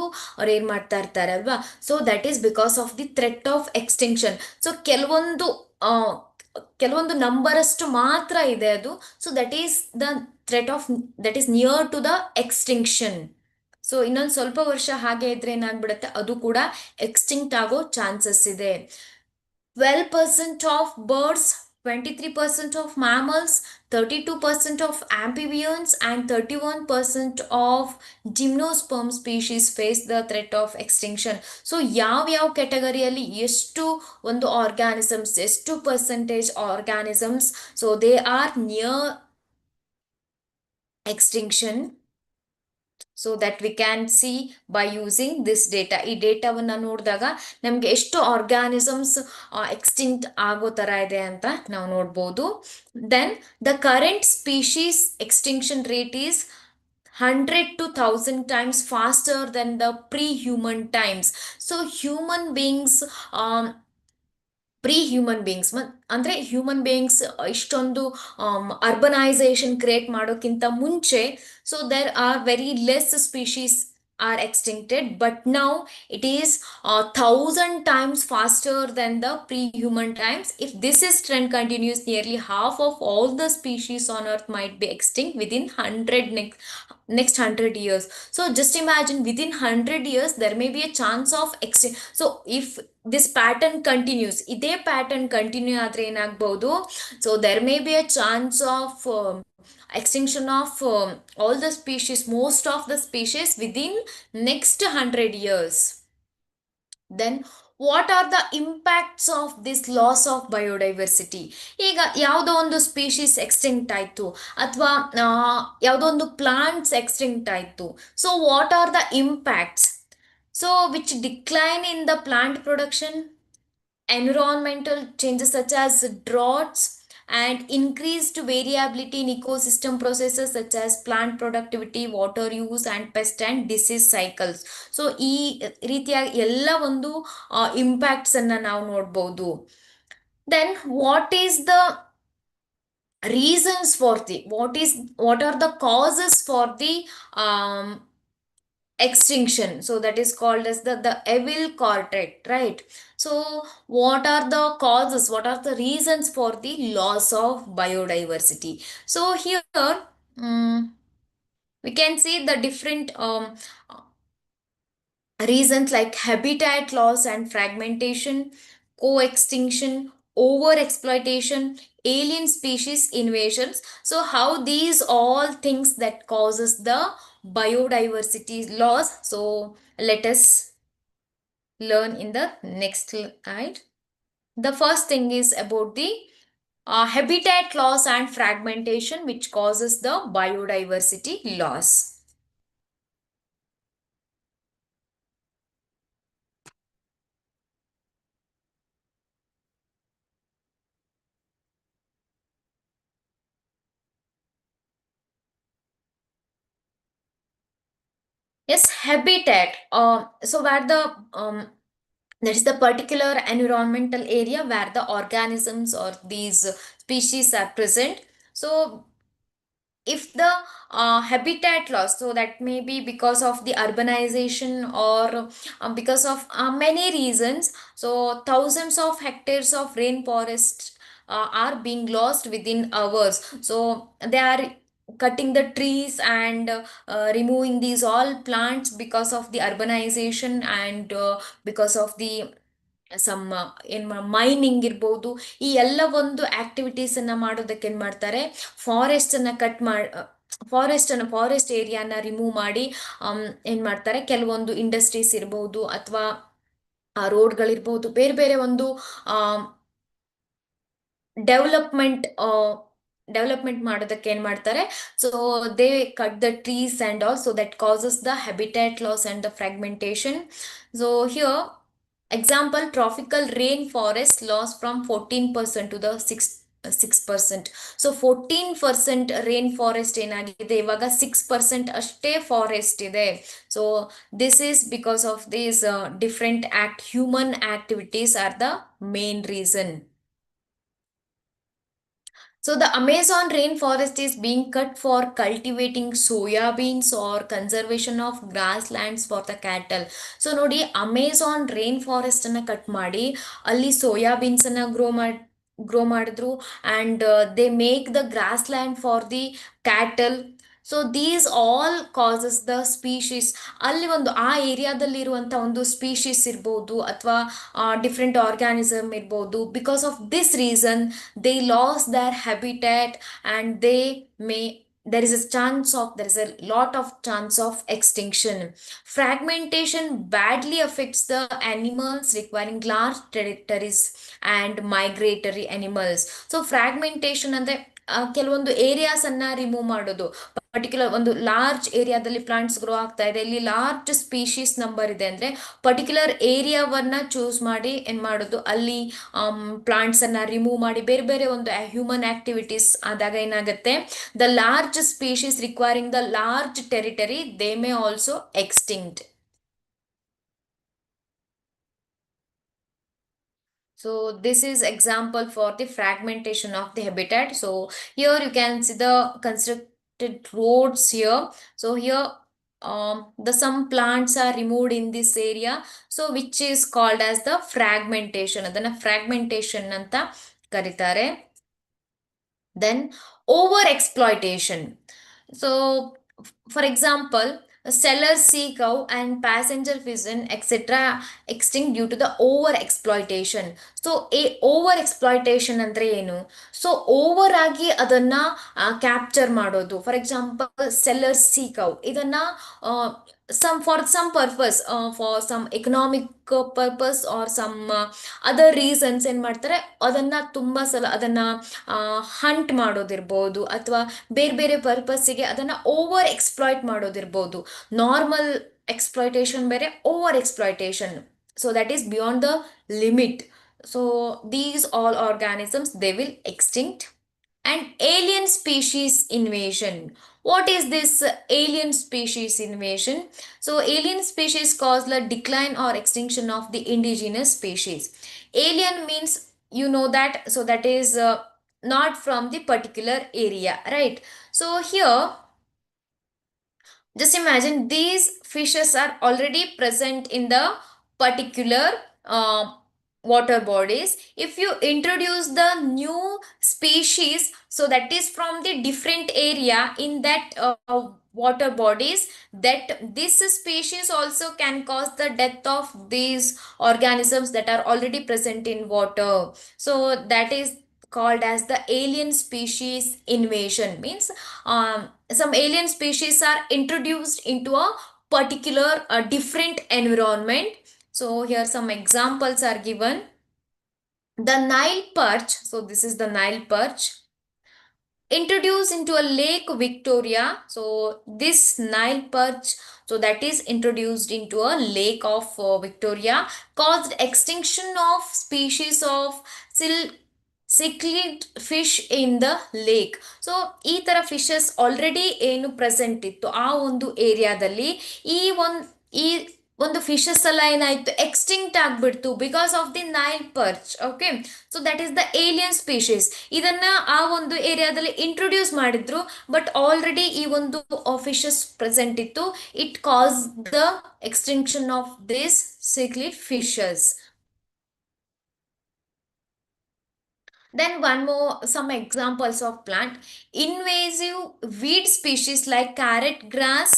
ಏನ್ ಮಾಡ್ತಾ ಇರ್ತಾರೆ ಅಲ್ವಾ. So that is because of the threat of extinction. So ಆ, ಕೆಲವೊಂದು ನಂಬರ್ ಅಷ್ಟು ಮಾತ್ರ ಇದೆ ಅದು. So that is the threat of, that is near to the extinction. So ಇನ್ನೊಂದು ಸ್ವಲ್ಪ ವರ್ಷ ಹಾಗೆ ಇದ್ರೆ ಏನಾಗ್ಬಿಡುತ್ತೆ, ಅದು ಕೂಡ ಎಕ್ಸ್ಟಿಂಕ್ಟ್ ಆಗೋ ಚಾನ್ಸಸ್ ಇದೆ. 12% of birds, 23% of mammals, 32% of amphibians, and 31% of gymnosperm species face the threat of extinction. So ಯಾವ ಕ್ಯಾಟಗರಿಯಲ್ಲಿ ಎಷ್ಟು ಒಂದು ಆರ್ಗ್ಯಾನಿಸಮ್ಸ್, ಎಷ್ಟು percentage organisms, so they are near extinction. So that we can see by using this data. ಈ ಡೇಟಾವನ್ನು ನೋಡಿದಾಗ ನಮಗೆ ಎಷ್ಟು organisms extinct ಆಗೋ ಥರ ಇದೆ ಅಂತ ನಾವು ನೋಡ್ಬೋದು. Then the current species extinction rate is 100 to 1000 times faster than the pre-human times. So human beings, human beings ಅಂದರೆ ಹ್ಯೂಮನ್ ಬೀಯಿಂಗ್ಸ್ ಇಷ್ಟೊಂದು ಅರ್ಬನೈಸೇಷನ್ ಕ್ರಿಯೇಟ್ ಮಾಡೋಕ್ಕಿಂತ ಮುಂಚೆ, so there are very less species are extincted, but now it is 1000 times faster than the pre-human times. If this is trend continues, nearly half of all the species on earth might be extinct within 100 next 100 years. So just imagine, within 100 years there may be a chance of extinct. So if this pattern continues, ಇದೇ pattern continue ಆದ್ರೆ ಏನಾಗ್ಬಹುದು, so there may be a chance of extinction of all the species, most of the species within next 100 years. Then what are the impacts of this loss of biodiversity? ಈಗ ಯಾವುದೋ ಒಂದು species extinct ಆಯಿತು, ಅಥವಾ ಯಾವುದೋ ಒಂದು plants extinct ಆಯಿತು. So what are the impacts? So which decline in the plant production, environmental changes such as droughts, and increased variability in ecosystem processes such as plant productivity, water use, and pest and disease cycles. So ಈ ರೀತಿಯ ಎಲ್ಲ ಒಂದು impacts ಅನ್ನ ನಾವು ನೋಡ್ಬೋದು. Then what is the reasons for the, what are the causes for the extinction? So that is called as the evil cortex, right? So what are the causes, what are the reasons for the loss of biodiversity? So here we can see the different reasons like habitat loss and fragmentation, co-extinction, over-exploitation, alien species invasions. So how these all things that causes the biodiversity loss. So let us learn in the next slide. The first thing is about the habitat loss and fragmentation, which causes the biodiversity loss. Yes, habitat. So where the that is the particular environmental area where the organisms or these species are present. So if the habitat loss, so that may be because of the urbanization or because of many reasons. So thousands of hectares of rainforest are being lost within hours. So they are cutting the trees and removing these all plants because of the urbanization and because of the some ಏನ್ mining ಇರ್ಬೋದು. ಈ ಎಲ್ಲ ಒಂದು activities ಅನ್ನ ಮಾಡೋದಕ್ಕೆ ಏನ್ ಮಾಡ್ತಾರೆ, forest ಅನ್ನ ಕಟ್ ಮಾಡಿ, ಫಾರೆಸ್ಟ್ ಏರಿಯಾನ ರಿಮೂವ್ ಮಾಡಿ ಏನ್ ಮಾಡ್ತಾರೆ, ಕೆಲವೊಂದು ಇಂಡಸ್ಟ್ರೀಸ್ ಇರ್ಬೋದು ಅಥವಾ ರೋಡ್ಗಳಿರ್ಬೋದು, ಬೇರೆ ಬೇರೆ ಒಂದು ಡೆವಲಪ್ಮೆಂಟ್ ಮಾಡೋದಕ್ಕೆ ಏನ್ ಮಾಡ್ತಾರೆ, so they cut the trees and all. So that causes the habitat loss and the fragmentation. So here example, tropical rainforest loss from 14% to the 6%. So 14% rain forest ಏನಾಗಿದೆ, ಇವಾಗ 6% ಅಷ್ಟೇ ಫಾರೆಸ್ಟ್ ಇದೆ. So this is because of these different human activities are the main reason. So the Amazon rainforest is being cut for cultivating soya beans or conservation of grasslands for the cattle. So ನೋಡಿ Amazon rainforest ಅನ್ನ cut ಮಾಡಿ ಅಲ್ಲಿ soya beans ಅನ್ನ grow ಮಾಡಿದ್ರು and they make the grassland for the cattle. So these all causes the species, ಅಲ್ಲಿ ಒಂದು ಆ ಏರಿಯಾದಲ್ಲಿ ಇರುವಂಥ ಒಂದು ಸ್ಪೀಶೀಸ್ ಇರ್ಬೋದು ಅಥವಾ ಡಿಫ್ರೆಂಟ್ ಆರ್ಗ್ಯಾನಿಸಮ್ ಇರ್ಬೋದು, because of this reason they lost their habitat and they may there is a lot of chance of extinction. Fragmentation badly affects the animals requiring large territories and migratory animals. So fragmentation ಅಂದ್ರೆ ಕೆಲವೊಂದು areas ಅನ್ನ remove ಮಾಡೋದು. Particular ಒಂದು large ಏರಿಯಾದಲ್ಲಿ plants grow ಆಗ್ತಾ ಇದೆ, ಇಲ್ಲಿ large species number ಇದೆ ಅಂದ್ರೆ ಪರ್ಟಿಕ್ಯುಲರ್ ಏರಿಯಾವನ್ನ ಚೂಸ್ ಮಾಡಿ ಏನ್ ಮಾಡೋದು, ಅಲ್ಲಿ ಪ್ಲಾಂಟ್ಸ್ ಅನ್ನ ರಿಮೂವ್ ಮಾಡಿ ಬೇರೆ ಬೇರೆ ಒಂದು ಹ್ಯೂಮನ್ ಆಕ್ಟಿವಿಟೀಸ್ ಆದಾಗ ಏನಾಗುತ್ತೆ, the large species requiring the large territory they may also extinct. So this is example for the fragmentation of the habitat. So here you can see the constructed roads here. So here the some plants are removed in this area, so which is called as the fragmentation. ಅದನ್ನ fragmentation ಅಂತ ಕರೀತಾರೆ. Then over exploitation. So for example, sellers sea cow and passenger pigeon etc extinct due to the over exploitation. So over exploitation ಅಂದ್ರೆ ಏನು? So over ಆಗಿ ಅದನ್ನ capture ಮಾಡೋದು. For example Steller sea cow, ಇದನ್ನ for some purpose, for some economic purpose or some other reasons ಏನ್ ಮಾಡ್ತಾರೆ, ಅದನ್ನ ತುಂಬಾ ಸಲ ಅದನ್ನ ಹಂಟ್ ಮಾಡೋದಿರ್ಬೋದು ಅಥವಾ ಬೇರೆ ಬೇರೆ ಪರ್ಪಸ್ಸಿಗೆ ಅದನ್ನ ಓವರ್ ಎಕ್ಸ್ಪ್ಲಾಯ್ಟ್ ಮಾಡೋದಿರ್ಬೋದು. ನಾರ್ಮಲ್ ಎಕ್ಸ್ಪ್ಲಾಯ್ಟೇಷನ್ ಬೇರೆ, over exploitation, so that is beyond the limit. So these all organisms they will extinct. And alien species invasion. What is this alien species invasion? So alien species cause the decline or extinction of the indigenous species. Alien means, you know that, so that is not from the particular area, right? So here just imagine these fishes are already present in the particular water bodies. If you introduce the new species, so that is from the different area in that water bodies, that this species also can cause the death of these organisms that are already present in water. So that is called as the alien species invasion. Means some alien species are introduced into a particular different environment. So here some examples are given. The Nile perch, so this is the Nile perch, introduced into a Lake Victoria. So this Nile perch, so that is introduced into a lake of Victoria, caused extinction of species of cichlid fish in the lake. So ಈ ಥರ fishes already ಏನು present ಇತ್ತು ಆ ಒಂದು ಏರಿಯಾದಲ್ಲಿ, ಈ ಒಂದು fishes ಎಲ್ಲ ಏನಾಯ್ತು, ಎಕ್ಸ್ಟಿಂಕ್ಟ್ ಆಗ್ಬಿಡ್ತು because of the Nile perch. Okay, so that is the alien species. ಇದನ್ನ ಆ ಒಂದು ಏರಿಯಾದಲ್ಲಿ ಇಂಟ್ರೊಡ್ಯೂಸ್ ಮಾಡಿದ್ರು, ಬಟ್ ಆಲ್ರೆಡಿ ಈ ಒಂದು ಫಿಶಸ್ ಪ್ರೆಸೆಂಟ್ ಇತ್ತು. It cause the extinction of this cichlid fishes. Then one more, some examples of plant. Invasive weed species like carrot grass.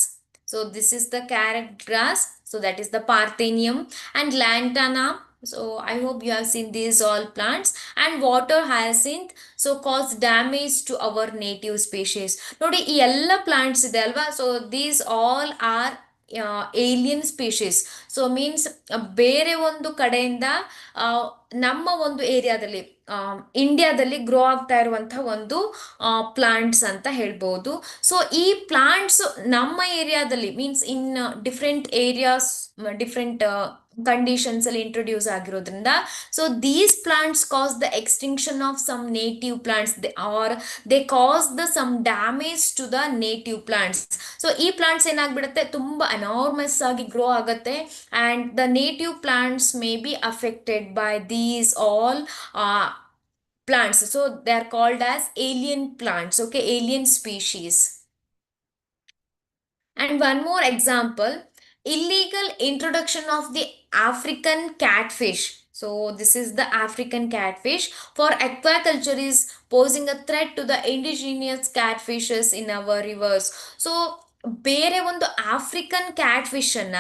So this is the carrot grass. So that is the Parthenium and Lantana. So I hope you have seen these all plants. And water hyacinth. So cause damage to our native species. Nodi ee ella plants ide alva. So these all are alien species. So means ಬೇರೆ ಒಂದು ಕಡೆಯಿಂದ ನಮ್ಮ ಒಂದು ಏರಿಯಾದಲ್ಲಿ ಇಂಡಿಯಾದಲ್ಲಿ grow ಆಗ್ತಾ ಇರುವಂತಹ ಒಂದು ಪ್ಲಾಂಟ್ಸ್ ಅಂತ ಹೇಳ್ಬೋದು. ಸೊ ಈ ಪ್ಲಾಂಟ್ಸ್ ನಮ್ಮ ಏರಿಯಾದಲ್ಲಿ means in different areas, different conditions ಅಲ್ಲಿ ಇಂಟ್ರೊಡ್ಯೂಸ್ ಆಗಿರೋದ್ರಿಂದ, so these plants cause the extinction of some native plants or they cause the some damage to the native plants. So ಈ plants ಏನಾಗ್ಬಿಡುತ್ತೆ, ತುಂಬಾ enormous ಆಗಿ grow ಆಗುತ್ತೆ and the native plants may be affected by these all plants. So they are called as alien plants, okay, alien species. And one more example, illegal introduction of the African catfish. So this is the African catfish for aquaculture is posing a threat to the indigenous catfishes in our rivers. So ಬೇರೆ ಒಂದು African catfish ಅನ್ನ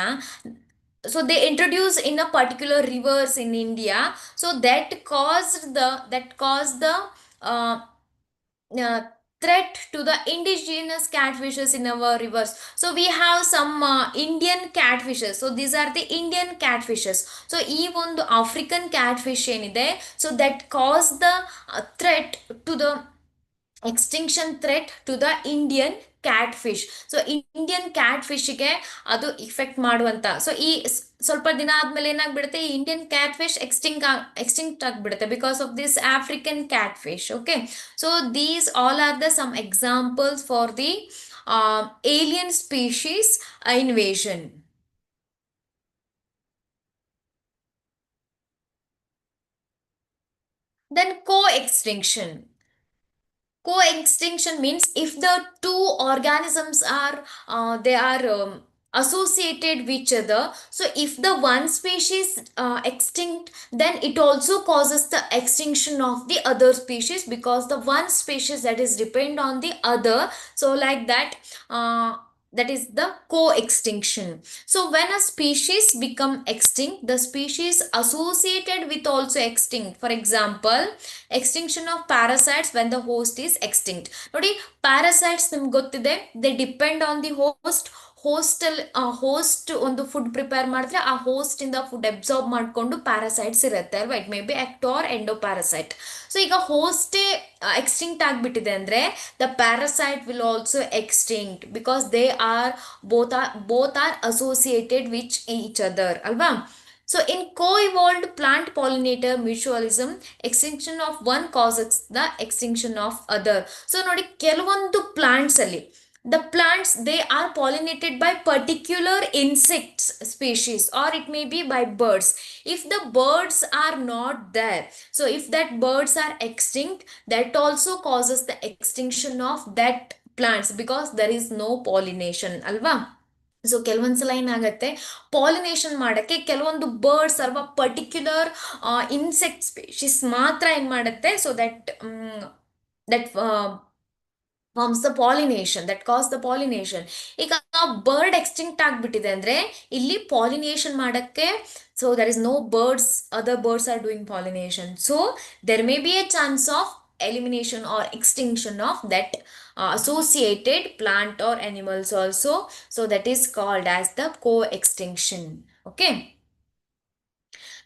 so they introduce in a particular rivers in India, so that caused the uh, uh, threat to the indigenous catfishes in our rivers. So we have some Indian catfishes. So these are the Indian catfishes. So ಈ ಒಂದು African catfish ಏನಿದೆ, so that caused the threat to the extinction threat to the Indian cat fish. So Indian cat ಫಿಶ್ಗೆ ಅದು effect ಮಾಡುವಂತ. So ಈ ಸ್ವಲ್ಪ ದಿನ ಆದ್ಮೇಲೆ ಏನಾಗ್ಬಿಡುತ್ತೆ, ಈ ಇಂಡಿಯನ್ ಕ್ಯಾಟ್ ಫಿಶ್ ಎಕ್ಸ್ಟಿಂಕ್ಟ್ ಆಗ್ಬಿಡುತ್ತೆ because of this African catfish. Okay, so these all are the some examples for the alien species invasion. Then co-extinction. Co-extinction means if the two organisms are they are associated with each other. So if the one species extinct, then it also causes the extinction of the other species, because the one species that is depend on the other. So like that, that is the co-extinction. So when a species become extinct, the species associated with also extinct. For example, extinction of parasites when the host is extinct. ನೋಡಿ, parasites ನಿಮ್ಗೆ ಗೊತ್ತಿದೆ, they depend on the host. Host ಒಂದು food prepare ಮಾಡಿದ್ರೆ ಆ host ಇಂದ food absorb ಮಾಡಿಕೊಂಡು parasites ಇರುತ್ತೆ ಅಲ್ವಾ, it may be ecto or endo parasite. So ಈಗ ಹೋಸ್ಟೇ ಎಕ್ಸ್ಟಿಂಕ್ಟ್ ಆಗಿಬಿಟ್ಟಿದೆ ಅಂದರೆ the parasite will also extinct, because they are both are associated with each other ಅಲ್ವಾ. So in co-evolved plant pollinator mutualism, extinction of one causes the extinction of other. So ನೋಡಿ, ಕೆಲವೊಂದು plants ಅಲ್ಲಿ the plants, they are pollinated by particular insects species, or it may be by birds. If the birds are not there, so if that birds are extinct, that also causes the extinction of that plants, because there is no pollination ಅಲ್ವಾ. So ಕೆಲವೊಂದ್ಸಲ ಏನಾಗುತ್ತೆ, pollination ಮಾಡೋಕ್ಕೆ ಕೆಲವೊಂದು birds ಅಥವಾ particular insect species ಮಾತ್ರ ಏನು ಮಾಡುತ್ತೆ, so that forms the pollination, that cause the pollination. ಈಗ ಬರ್ಡ್ ಎಕ್ಸ್ಟಿಂಕ್ಟ್ ಆಗಿಬಿಟ್ಟಿದೆ ಅಂದರೆ ಇಲ್ಲಿ ಪಾಲಿನೇಷನ್ ಮಾಡೋಕ್ಕೆ, so there is no birds, other birds are doing pollination. So there may be a chance of elimination or extinction of that associated plant or animals also. So that is called as the co-extinction. Okay,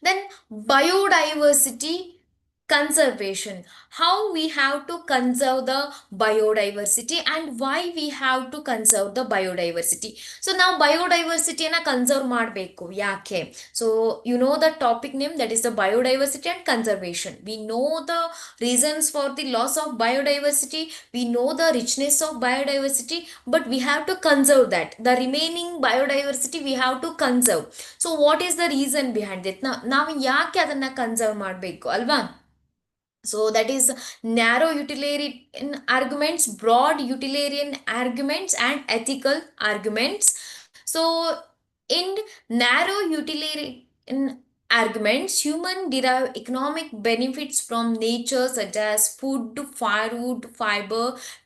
then biodiversity conservation. How we have to conserve the biodiversity and why we have to conserve the biodiversity. So now biodiversity na conserve ಮಾಡಬೇಕು ಯಾಕೆ? So you know the topic name, that is the biodiversity and conservation. We know the reasons for the loss of biodiversity, we know the richness of biodiversity, but we have to conserve that. The remaining biodiversity we have to conserve. So what is the reason behind it? ನಾವು ಯಾಕೆ ಅದನ್ನ conserve ಮಾಡಬೇಕು ಅಲ್ವಾ? So that is narrow utilitarian arguments, broad utilitarian arguments, and ethical arguments. So in narrow utilitarian arguments, human derive economic benefits from nature, such as food, firewood, fiber,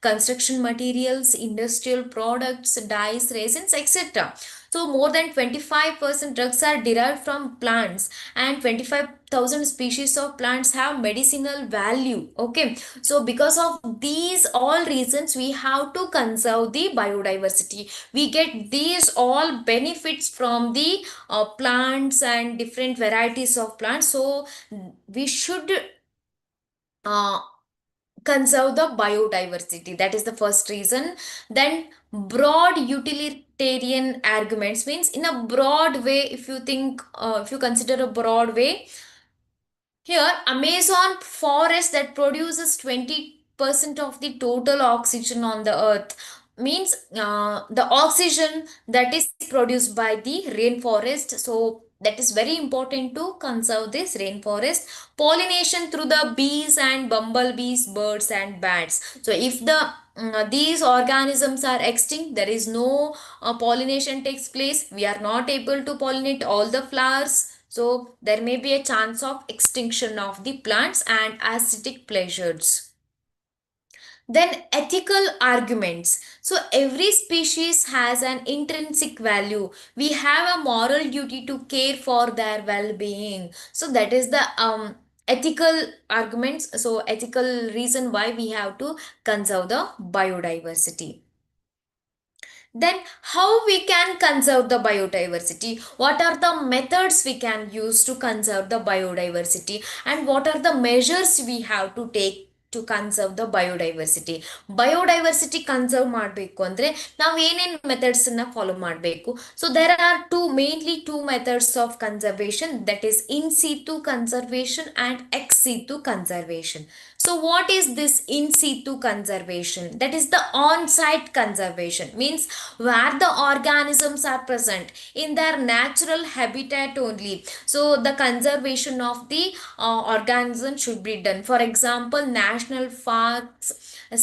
construction materials, industrial products, dyes, resins, etc. So more than 25% drugs are derived from plants, and 25,000 species of plants have medicinal value. Okay, so because of these all reasons, we have to conserve the biodiversity. We get these all benefits from the plants and different varieties of plants. So we should conserve the biodiversity. That is the first reason. Then broad utilitarian arguments means, in a broad way, if you think, if you consider a broad way, here Amazon forest that produces 20% of the total oxygen on the earth, means the oxygen that is produced by the rainforest. So That is very important to conserve this rainforest. Pollination through the bees and bumblebees, birds and bats. So if these organisms are extinct, there is no pollination takes place, we are not able to pollinate all the flowers, so there may be a chance of extinction of the plants and aesthetic pleasures. Then ethical arguments. So every species has an intrinsic value. We have a moral duty to care for their well-being. So that is the ethical arguments. So ethical reason why we have to conserve the biodiversity. Then how we can conserve the biodiversity? What are the methods we can use to conserve the biodiversity, and what are the measures we have to take to conserve the biodiversity? Biodiversity conserve ಮಾಡಬೇಕು ಅಂದ್ರೆ ನಾವು ಏನೇನು methods ಅನ್ನ follow ಮಾಡಬೇಕು? So there are mainly two methods of conservation, that is in situ conservation and ex situ conservation. So what is this in situ conservation? That is the on-site conservation, means where the organisms are present in their natural habitat only. So the conservation of the organism should be done. For example, national parks,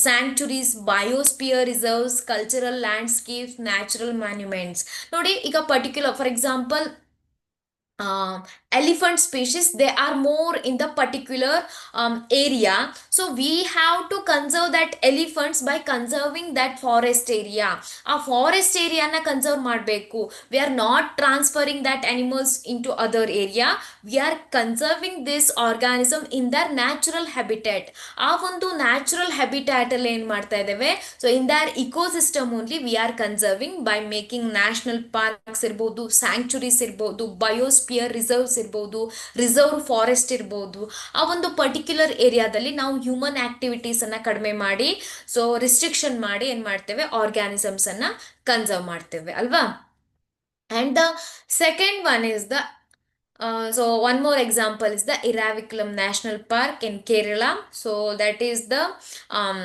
sanctuaries, biosphere reserves, cultural landscapes, natural monuments. ನೋಡಿ ಈಗ particular, for example, elephant species, they are more in the particular area, so we have to conserve that elephants by conserving that forest area. A forest area na conserve ಮಾಡಬೇಕು. We are not transferring that animals into other area, we are conserving this organism in their natural habitat. ಆ ಒಂದು natural habitat ಅಲ್ಲಿ ಏನು ಮಾಡ್ತಾ ಇದ್ದೇವೆ, so in their ecosystem only we are conserving by making national parks ಇರ್ಬೋದು, sanctuaries ಇರ್ಬೋದು, biosphere reserves ಇರ್ಬೋದು, reserve forest ಇರ್ಬೋದು. ಆ ಒಂದು ಪರ್ಟಿಕ್ಯುಲರ್ ಏರಿಯಾದಲ್ಲಿ ನಾವು ಹ್ಯೂಮನ್ ಆಕ್ಟಿವಿಟೀಸ್ ಅನ್ನ ಕಡಿಮೆ ಮಾಡಿ, ಸೊ ರಿಸ್ಟ್ರಿಕ್ಷನ್ ಮಾಡಿ ಏನ್ ಮಾಡ್ತೇವೆ, ಆರ್ಗ್ಯಾನಿಸಮ್ಸ್ ಅನ್ನ ಕನ್ಸರ್ವ್ ಮಾಡ್ತೇವೆ ಅಲ್ವಾ. And the second one is the so one more example is the Iravakulam National Park in Kerala. So that is the um,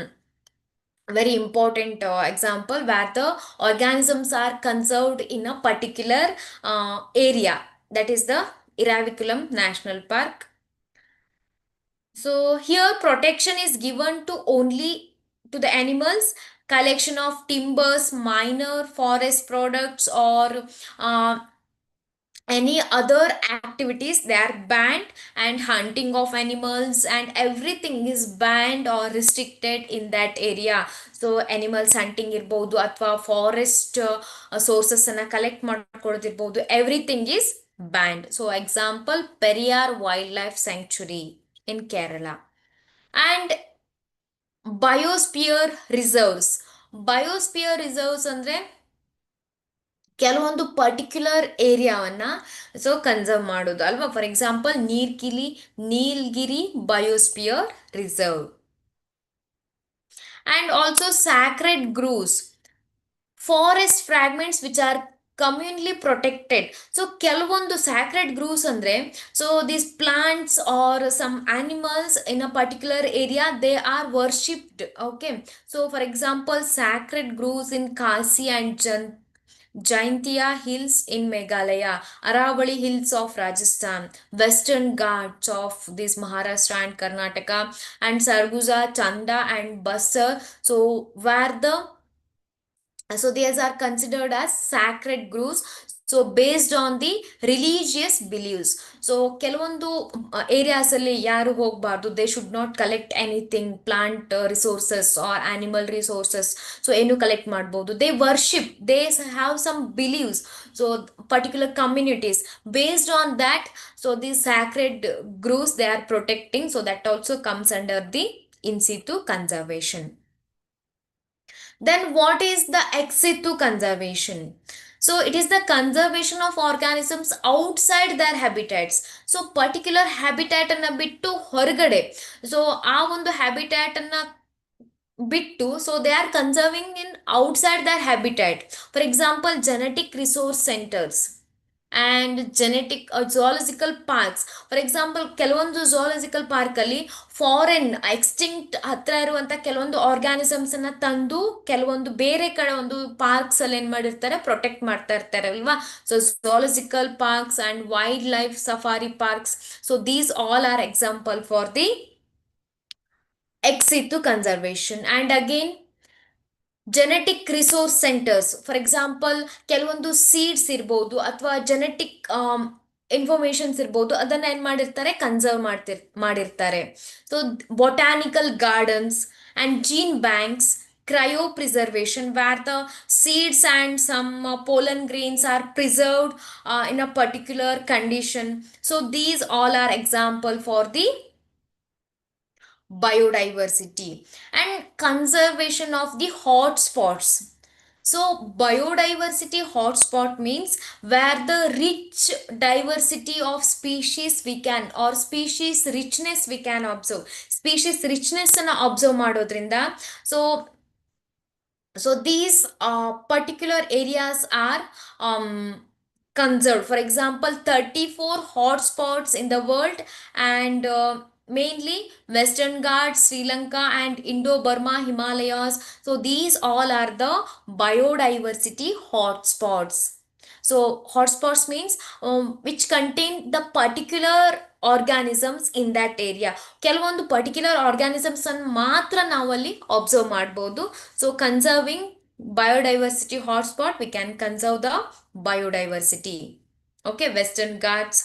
very important example where the organisms are conserved in a particular area. That is the Iravakulam National Park. So here protection is given to only to the animals. Collection of timbers, minor forest products, or any other activities, they are banned, and hunting of animals and everything is banned or restricted in that area. So animals hunting ಇರ್ಬೋದು ಅಥವಾ forest sources ಅನ್ನ collect ಮಾಡ್ಕೊಳ್ಳೋದಿರ್ಬೋದು, everything is banned. So example Periyar wildlife sanctuary in Kerala. And biosphere reserves. Biosphere reserves ಅಂದ್ರೆ ಕೆಲವೊಂದು particular ಏರಿಯಾವನ್ನ so conserve ಮಾಡೋದು ಅಲ್ವಾ. For example Nilgiri biosphere reserve. And also sacred groves, forest fragments which are communally protected. So ಕೆಲವೊಂದು sacred groves ಅಂದ್ರೆ, so these plants or some animals in a particular area they are worshipped. Okay, so for example sacred groves in Khasi and Jaintia Hills in Meghalaya, Aravali Hills of Rajasthan, Western Ghats of this Maharashtra and Karnataka, and Sarguja, Chanda and Basar. So where these are considered as sacred groves. So based on the religious beliefs. So ಕೆಲವೊಂದು areas ಅಲ್ಲಿ ಯಾರು ಹೋಗಬಾರ್ದು, they should not collect anything, plant resources or animal resources. So ಏನು collect ಮಾಡ್ಬೋದು, they worship, they have some beliefs. So particular communities based on that, so these sacred groves they are protecting, so that also comes under the in situ conservation. Then what is the ex situ conservation? So it is the conservation of organisms outside their habitats. So particular habitat ಅನ್ನ ಬಿಟ್ಟು ಹೊರಗಡೆ, so ಆ ಒಂದು habitat ಅನ್ನ ಬಿಟ್ಟು, so they are conserving in outside their habitat. For example, genetic resource centers and genetic zoological parks. For example ಕೆಲವೊಂದು zoological park ಅಲ್ಲಿ foreign extinct ಹತ್ರ ಇರುವಂತ ಕೆಲವೊಂದು ಆರ್ಗಾನಿಸಮ್ಸ್ ಅನ್ನ ತಂದು ಕೆಲವೊಂದು ಬೇರೆ ಕಡೆ ಒಂದು ಪಾರ್ಕ್ಸ್ ಅಲ್ಲಿ ಏನ್ ಮಾಡಿರ್ತಾರೆ, ಪ್ರೊಟೆಕ್ಟ್ ಮಾಡ್ತಾ ಇರ್ತಾರೆ ಅಲ್ವಾ. So zoological parks and wild life safari parks, so these all R example for the ex situ conservation. And again, genetic resource centres, for example ಕೆಲವೊಂದು ಸೀಡ್ಸ್ ಇರ್ಬೋದು ಅಥವಾ ಜೆನೆಟಿಕ್ ಇನ್ಫಾರ್ಮೇಶನ್ಸ್ ಇರ್ಬೋದು, ಅದನ್ನ ಏನ್ ಮಾಡಿರ್ತಾರೆ, ಕನ್ಸರ್ವ್ ಮಾಡಿರ್ತಾರೆ. So botanical gardens and gene banks, cryo preservation where the seeds and some pollen grains are preserved in a particular condition. So these all are example for the biodiversity. And conservation of the hotspots. So biodiversity hotspot means where the rich diversity of species we can, or species richness we can observe. Species richness ಅನ್ನ observe ಮಾಡೋದ್ರಿಂದ, so these particular areas are conserved. For example, 34 hotspots in the world, and mainly Western Ghats, Sri Lanka, and Indo-Burma Himalayas. So these all are the biodiversity hotspots. So hotspots means which contain the particular organisms in that area. ಕೆಲವೊಂದು particular organisms ಅನ್ನು ಮಾತ್ರ ನಾವಲ್ಲಿ observe ಮಾಡ್ಬೋದು. So conserving biodiversity hotspot, we can conserve the biodiversity. Okay, Western Ghats.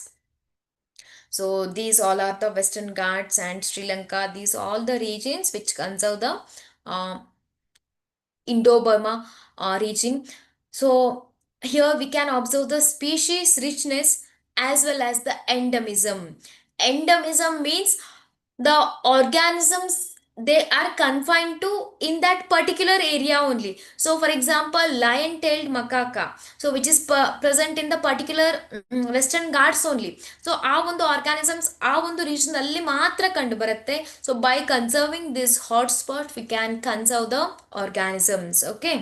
So these all are the Western Ghats and Sri Lanka. These all the regions which conserve the uh, Indo-Burma region. So here we can observe the species richness as well as the endemism. Endemism means the organisms, they are confined to in that particular area only. So for example, lion-tailed macaca, so which is present in the particular Western Ghats only. So ಆ ಒಂದು organisms ಆ ಒಂದು region ಅಲ್ಲಿ ಮಾತ್ರ ಕಂಡು ಬರುತ್ತೆ. So by conserving this hotspot we can conserve the organisms. Okay,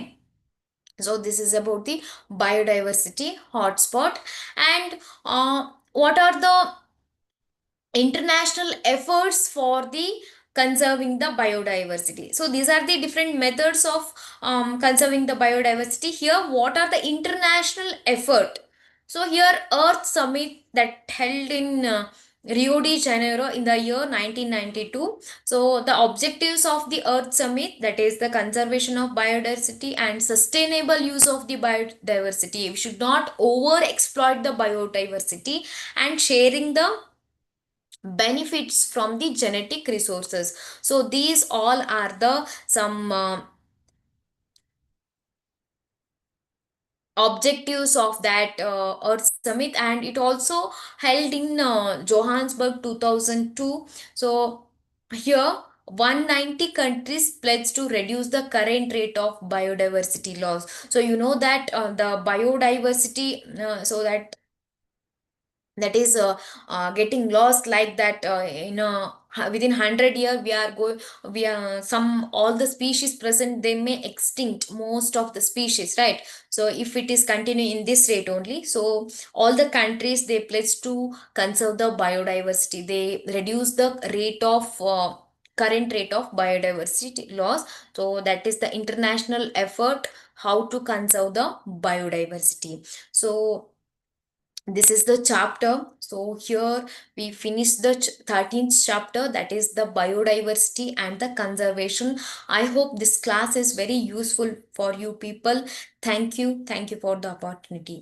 so this is about the biodiversity hotspot. And what are the international efforts for the conserving the biodiversity? So these are the different methods of conserving the biodiversity. Here, what are the international effort? So here, Earth Summit that held in Rio de Janeiro in the year 1992. So the objectives of the Earth Summit, that is the conservation of biodiversity and sustainable use of the biodiversity. We should not over exploit the biodiversity, and sharing the benefits from the genetic resources. So these all are the some objectives of that Earth Summit, and it also held in Johannesburg 2002. So here 190 countries pledged to reduce the current rate of biodiversity loss. So you know that the biodiversity, so that is getting lost like that in within 100 years we are going, we are some, all the species present, they may extinct most of the species, right? So if it is continuing in this rate only, so all the countries, they pledge to conserve the biodiversity, they reduce the rate of current rate of biodiversity loss. So that is the international effort how to conserve the biodiversity. So this is the chapter. So here we finish the 13th chapter, that is the biodiversity and the conservation. I hope this class is very useful for you people. Thank you for the opportunity.